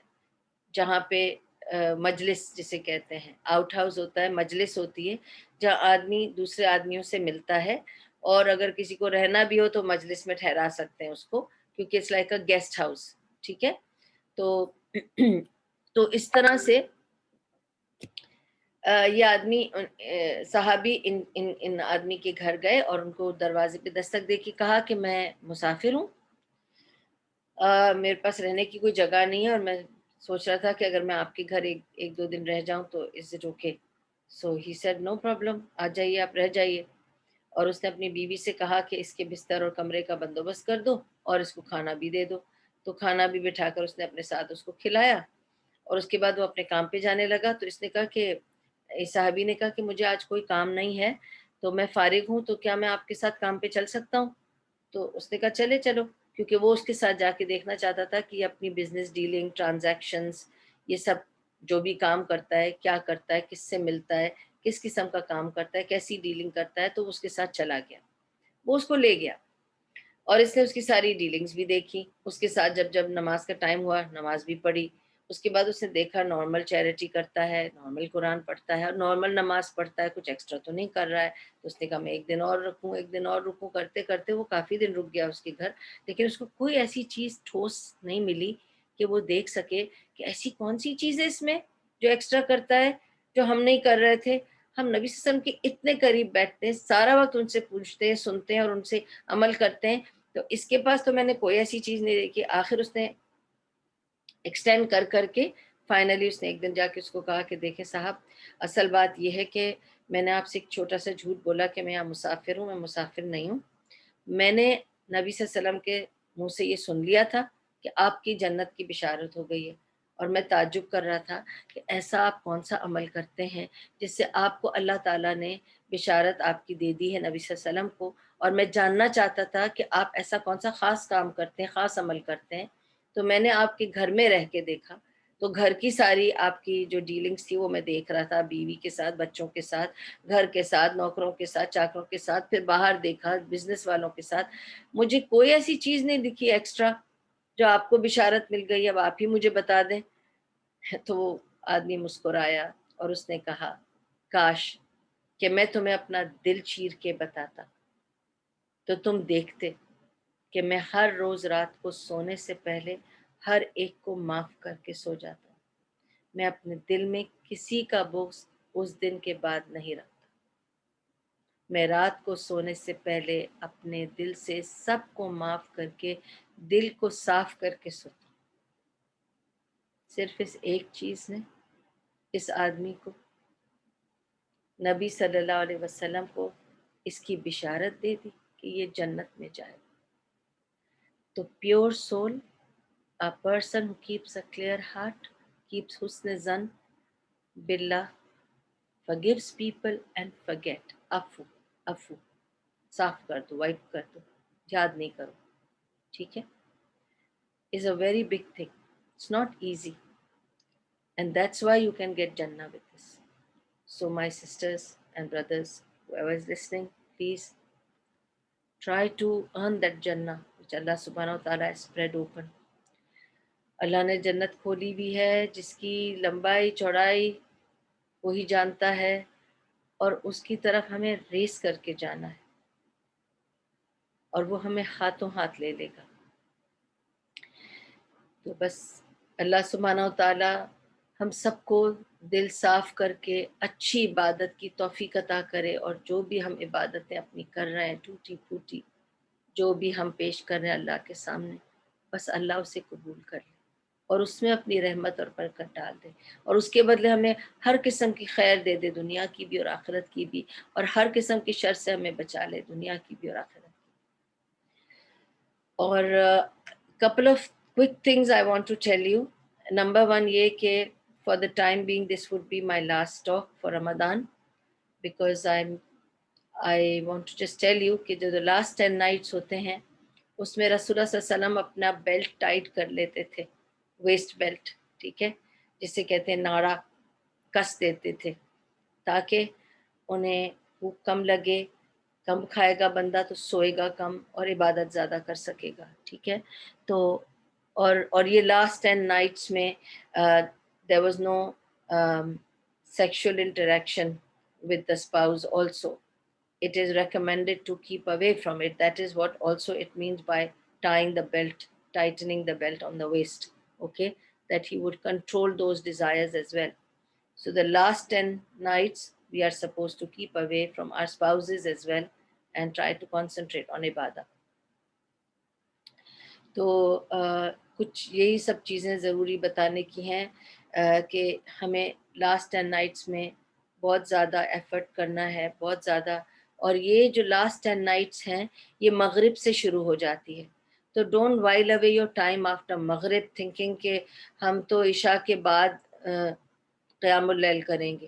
جہاں پہ مجلس جسے کہتے ہیں، آؤٹ ہاؤس ہوتا ہے، مجلس ہوتی ہے جہاں آدمی دوسرے آدمیوں سے ملتا ہے، اور اگر کسی کو رہنا بھی ہو تو مجلس میں ٹھہرا سکتے ہیں اس کو، کیونکہ it's like a guest house, ٹھیک ہے؟ تو تو اس طرح سے یہ آدمی صحابی ان آدمی کے گھر گئے اور ان کو دروازے پہ دستک دے کے کہا کہ میں مسافر ہوں، میرے پاس رہنے کی کوئی جگہ نہیں ہے، اور میں سوچ رہا تھا کہ اگر میں آپ کے گھر ایک دو دن رہ جاؤں تو is it okay? So he said no problem, آ جائیے، آپ رہ جائیے۔ اور اس نے اپنی بیوی سے کہا کہ اس کے بستر اور کمرے کا بندوبست کر دو اور اس کو کھانا بھی دے دو۔ تو کھانا بھی بٹھا کر اس نے اپنے ساتھ اس کو کھلایا، اور اس کے بعد وہ اپنے کام پہ جانے لگا۔ تو اس نے کہا کہ صحابی نے کہا کہ مجھے آج کوئی کام نہیں ہے، تو میں فارغ ہوں، تو کیا میں آپ کے ساتھ کام پہ چل سکتا ہوں؟ تو اس نے کہا چلے چلو، کیونکہ وہ اس کے ساتھ جا کے دیکھنا چاہتا تھا کہ یہ اپنی بزنس ڈیلنگ، ٹرانزیکشنز، یہ سب جو بھی کام کرتا ہے، کیا کرتا ہے، کس سے ملتا ہے، کس قسم کا کام کرتا ہے، کیسی ڈیلنگ کرتا ہے، تو اس کے ساتھ چلا گیا، وہ اس کو لے گیا اور اس نے اس کی ساری ڈیلنگز بھی دیکھی، اس کے ساتھ جب جب نماز کا ٹائم ہوا نماز بھی پڑھی، اس کے بعد اس نے دیکھا نارمل چیریٹی کرتا ہے، نارمل قرآن پڑھتا ہے اور نارمل نماز پڑھتا ہے، کچھ ایکسٹرا تو نہیں کر رہا ہے، تو اس نے کہا میں ایک دن اور رکوں، ایک دن اور رکوں، کرتے کرتے وہ کافی دن رک گیا اس کے گھر، لیکن اس کو کوئی ایسی چیز ٹھوس نہیں ملی کہ وہ دیکھ سکے کہ ایسی کون سی چیز ہے اس میں جو ایکسٹرا کرتا ہے، جو ہم نہیں کر رہے تھے۔ ہم نبی صلی اللہ علیہ وسلم کے اتنے قریب بیٹھتے ہیں، سارا وقت ان سے پوچھتے ہیں، سنتے ہیں اور ان سے عمل کرتے ہیں، تو اس کے پاس تو میں نے کوئی ایسی چیز نہیں دیکھی۔ آخر اس نے ایکسٹینڈ کر کر کے فائنلی اس نے ایک دن جا کے اس کو کہا کہ دیکھیں صاحب، اصل بات یہ ہے کہ میں نے آپ سے ایک چھوٹا سا جھوٹ بولا کہ میں یہاں مسافر ہوں، میں مسافر نہیں ہوں، میں نے نبی صلی اللہ علیہ وسلم کے منہ سے یہ سن لیا تھا کہ آپ کی جنت کی بشارت ہو گئی ہے، اور میں تعجب کر رہا تھا کہ ایسا آپ کون سا عمل کرتے ہیں جس سے آپ کو اللہ تعالیٰ نے بشارت آپ کی دے دی ہے نبی صلی اللہ علیہ وسلم کو، اور میں جاننا چاہتا تھا کہ آپ ایسا کون سا خاص کام کرتے ہیں، خاص عمل کرتے ہیں، تو میں نے آپ کے گھر میں رہ کے دیکھا، تو گھر کی ساری آپ کی جو ڈیلنگز تھی وہ میں دیکھ رہا تھا، بیوی کے ساتھ، بچوں کے ساتھ، گھر کے ساتھ، نوکروں کے ساتھ، چاکروں کے ساتھ، پھر باہر دیکھا بزنس والوں کے ساتھ، مجھے کوئی ایسی چیز نہیں دکھی ایکسٹرا جو آپ کو بشارت مل گئی، اب آپ ہی مجھے بتا دیں۔ تو وہ آدمی مسکرایا اور اس نے کہا کاش کہ میں تمہیں اپنا دل چیر کے بتاتا تو تم دیکھتے کہ میں ہر روز رات کو سونے سے پہلے ہر ایک کو معاف کر کے سو جاتا ہوں، میں اپنے دل میں کسی کا بغض اس دن کے بعد نہیں رکھتا، میں رات کو سونے سے پہلے اپنے دل سے سب کو معاف کر کے دل کو صاف کر کے سوتا ہوں۔ صرف اس ایک چیز نے اس آدمی کو، نبی صلی اللہ علیہ وسلم کو، اس کی بشارت دے دی کہ یہ جنت میں جائے۔ تو pure civil, a person who keeps a clear heart, keeps حسن ظن باللہ، forgives people and forget، عفو صاف کر دو، وائپ کر دو، یاد نہیں کرو، ٹھیک ہے، is a very big thing. It's not easy. And that's why you can get Jannah with this. So my sisters and brothers, whoever is listening, please try to earn that Jannah which Allah subhanahu wa ta'ala has spread open. اللہ نے جنت کھولی بھی ہے جس کی لمبائی چوڑائی وہی جانتا ہے، اور اس کی طرف ہمیں ریس کر کے جانا ہے، اور وہ ہمیں ہاتھوں ہاتھ لے لے گا۔ تو بس اللہ سبحانہ و تعالی ہم سب کو دل صاف کر کے اچھی عبادت کی توفیق عطا کرے، اور جو بھی ہم عبادتیں اپنی کر رہے ہیں ٹوٹی پھوٹی، جو بھی ہم پیش کر رہے ہیں اللہ کے سامنے، بس اللہ اسے قبول کر لے اور اس میں اپنی رحمت اور برکت ڈال دے، اور اس کے بدلے ہمیں ہر قسم کی خیر دے دے، دنیا کی بھی اور آخرت کی بھی، اور ہر قسم کی شر سے ہمیں بچا لے، دنیا کی بھی اور آخرت کی۔ اور couple of quick things I want to tell you. Number one یہ کہ for the time being this would be my last talk for Ramadan, because I want to just tell you کہ جو last 10 nights ہوتے ہیں اس میں رسول اللہ صلی اللہ علیہ وسلم اپنا بیلٹ ٹائٹ کر لیتے تھے، ویسٹ بیلٹ، ٹھیک ہے، جسے کہتے ہیں ناڑا، کس دیتے تھے تاکہ انہیں بھوک کم لگے، کم کھائے گا بندہ تو سوئے گا کم اور عبادت زیادہ کر سکے گا، ٹھیک ہے۔ تو اور یہ لاسٹ 10 نائٹس میں there was no sexual interaction with the spouse also. It is recommended to keep away from it. That is what also it means by tying the belt, tightening the belt on the waist, okay, that he would control those desires as well. So the last 10 nights we are supposed to keep away from our spouses as well and try to concentrate on ibadah. تو کچھ یہی سب چیزیں ضروری بتانے کی ہیں کہ ہمیں لاسٹ 10 نائٹس میں بہت زیادہ ایفرٹ کرنا ہے، بہت زیادہ، اور یہ جو لاسٹ 10 نائٹس ہیں یہ مغرب سے شروع ہو جاتی ہے، تو don't while away your time after مغرب تھنکنگ کہ ہم تو عشاء کے بعد قیام اللیل کریں گے۔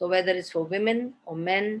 so whether it's for women or men,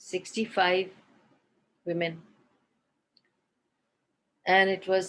65 women and it was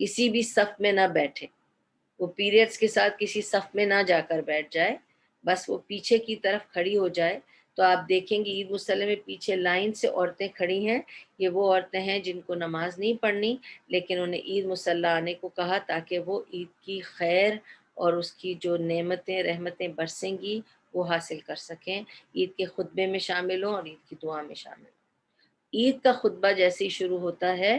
کسی بھی صف میں نہ بیٹھے، وہ پیریڈز کے ساتھ کسی صف میں نہ جا کر بیٹھ جائے، بس وہ پیچھے کی طرف کھڑی ہو جائے. تو آپ دیکھیں گے عید مصلی میں پیچھے لائن سے عورتیں کھڑی ہیں. یہ وہ عورتیں ہیں جن کو نماز نہیں پڑھنی، لیکن انہیں عید مصلی آنے کو کہا تاکہ وہ عید کی خیر اور اس کی جو نعمتیں رحمتیں برسیں گی وہ حاصل کر سکیں، عید کے خطبے میں شامل ہوں اور عید کی دعا میں شامل ہوں. عید کا خطبہ جیسے ہی شروع ہوتا ہے،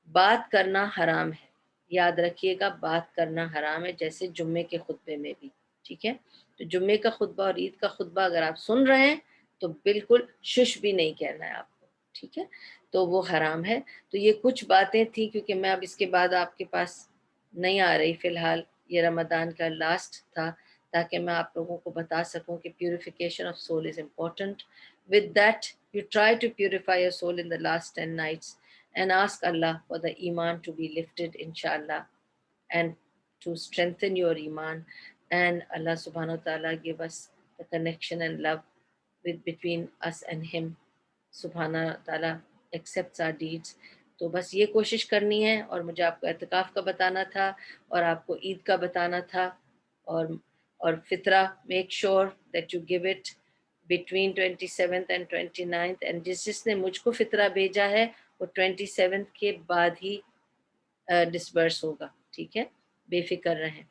بات کرنا حرام ہے. یاد رکھیے گا، بات کرنا حرام ہے، جیسے جمعے کے خطبے میں بھی. ٹھیک ہے؟ تو جمعے کا خطبہ اور عید کا خطبہ اگر آپ سن رہے ہیں تو بالکل شش بھی نہیں کہنا ہے آپ کو. ٹھیک ہے؟ تو وہ حرام ہے. تو یہ کچھ باتیں تھیں، کیونکہ میں اب اس کے بعد آپ کے پاس نہیں آ رہی. فی الحال یہ رمضان کا لاسٹ تھا تاکہ میں آپ لوگوں کو بتا سکوں کہ purification of soul is important. With that you try to purify your soul in the last 10 nights and ask Allah for the iman to be lifted inshallah and to strengthen your iman, and Allah subhanahu wa ta'ala give us the connection and love between us and him. subhanahu wa ta'ala accepts our deeds. تو بس یہ کوشش کرنی ہے، اور مجھے آپ کو اعتکاف کا بتانا تھا اور آپ کو عید کا بتانا تھا، اور فطرہ make sure that you give it between 27th and 29th. And جس نے مجھ کو فطرہ بھیجا ہے وہ 27th کے بعد ہی ڈسبرس ہوگا. ٹھیک ہے؟ بے فکر رہیں.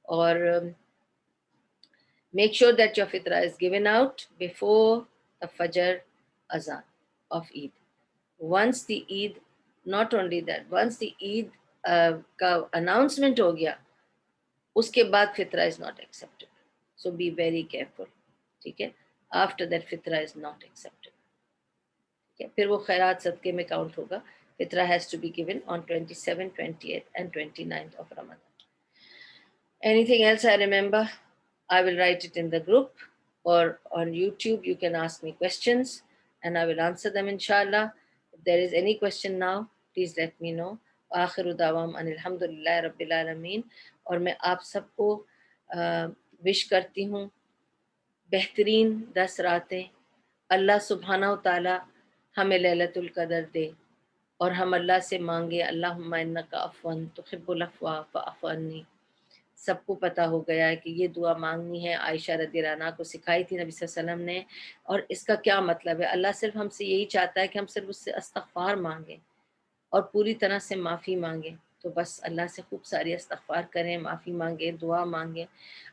اور میک شیور دیٹ یور فطرہ is given out before the فجر اذان of Eid. Once the Eid, not only that, once the Eid کا announcement ہو گیا، اس کے بعد فطرہ is not acceptable. So be very careful. ٹھیک ہے؟ After that فطرہ is not acceptable. پھر وہ خیرات صدقے میں کاؤنٹ ہوگا. فطرہ has to be given on 27th, 28th and 29th of Ramadan. Anything else I remember, I will write it in the group, or on YouTube you can ask me questions and I will answer them inshallah. If there is any question now, please let me know. آخر دعوام ان الحمدللہ رب العالمین. اور میں آپ سب کو وش کرتی ہوں بہترین 10 راتیں. اللہ سبحانہ و تعالی ہمیں لیلۃ القدر دے، اور ہم اللہ سے مانگے اللہم انک عفو تحب العفو فاعف عنی. سب کو پتہ ہو گیا ہے کہ یہ دعا مانگنی ہے. عائشہ رضی اللہ عنہا کو سکھائی تھی نبی صلی اللہ علیہ وسلم نے. اور اس کا کیا مطلب ہے؟ اللہ صرف ہم سے یہی چاہتا ہے کہ ہم صرف اس سے استغفار مانگیں اور پوری طرح سے معافی مانگیں. تو بس اللہ سے خوب ساری استغفار کریں، معافی مانگیں، دعا مانگیں.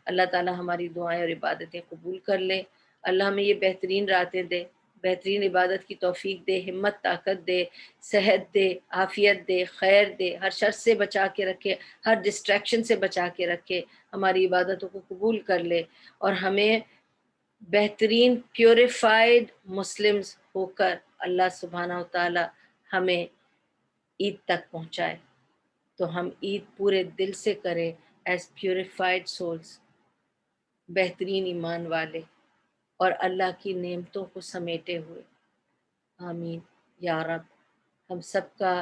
اللہ تعالی ہماری دعائیں اور عبادتیں قبول کر لے. اللہ ہمیں یہ بہترین راتیں دے، بہترین عبادت کی توفیق دے، ہمت طاقت دے، صحت دے، عافیت دے، خیر دے، ہر شر سے بچا کے رکھے، ہر ڈسٹریکشن سے بچا کے رکھے، ہماری عبادتوں کو قبول کر لے، اور ہمیں بہترین پیوریفائڈ مسلمز ہو کر اللہ سبحانہ و تعالی ہمیں عید تک پہنچائے. تو ہم عید پورے دل سے کریں ایز پیوریفائڈ سولز، بہترین ایمان والے اور اللہ کی نعمتوں کو سمیٹے ہوئے. آمین یا رب. ہم سب کا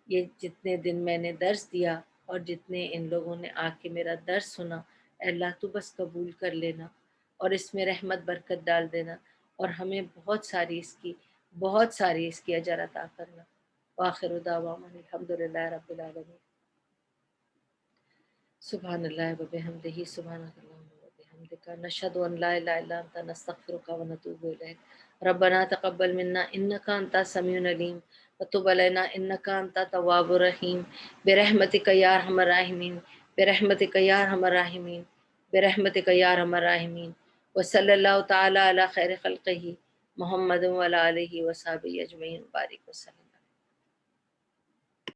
یہ جتنے دن میں نے درس دیا اور جتنے ان لوگوں نے آ کے میرا درس سنا، اے اللہ تو بس قبول کر لینا اور اس میں رحمت برکت ڈال دینا، اور ہمیں بہت ساری اس کی اجر عطا کرنا. وآخر دعوانا الحمدللہ رب العالمین. سبحان اللہ وبحمدہ، سبحانک اللہم وبحمدک، نشہد ان لا الہ الا انت، نستغفرک ونتوب الیک. ربنا تقبل منا انک انت السمیع العلیم وتب علینا انک انت التواب الرحیم برحمتک یا ارحم الراحمین، برحمتک یا ارحم الراحمین، برحمتک یا ارحم الراحمین. وصلی اللہ تعالی علی خیر خلقہ محمد وعلی آلہ وصحبہ اجمعین. بارک وسلم.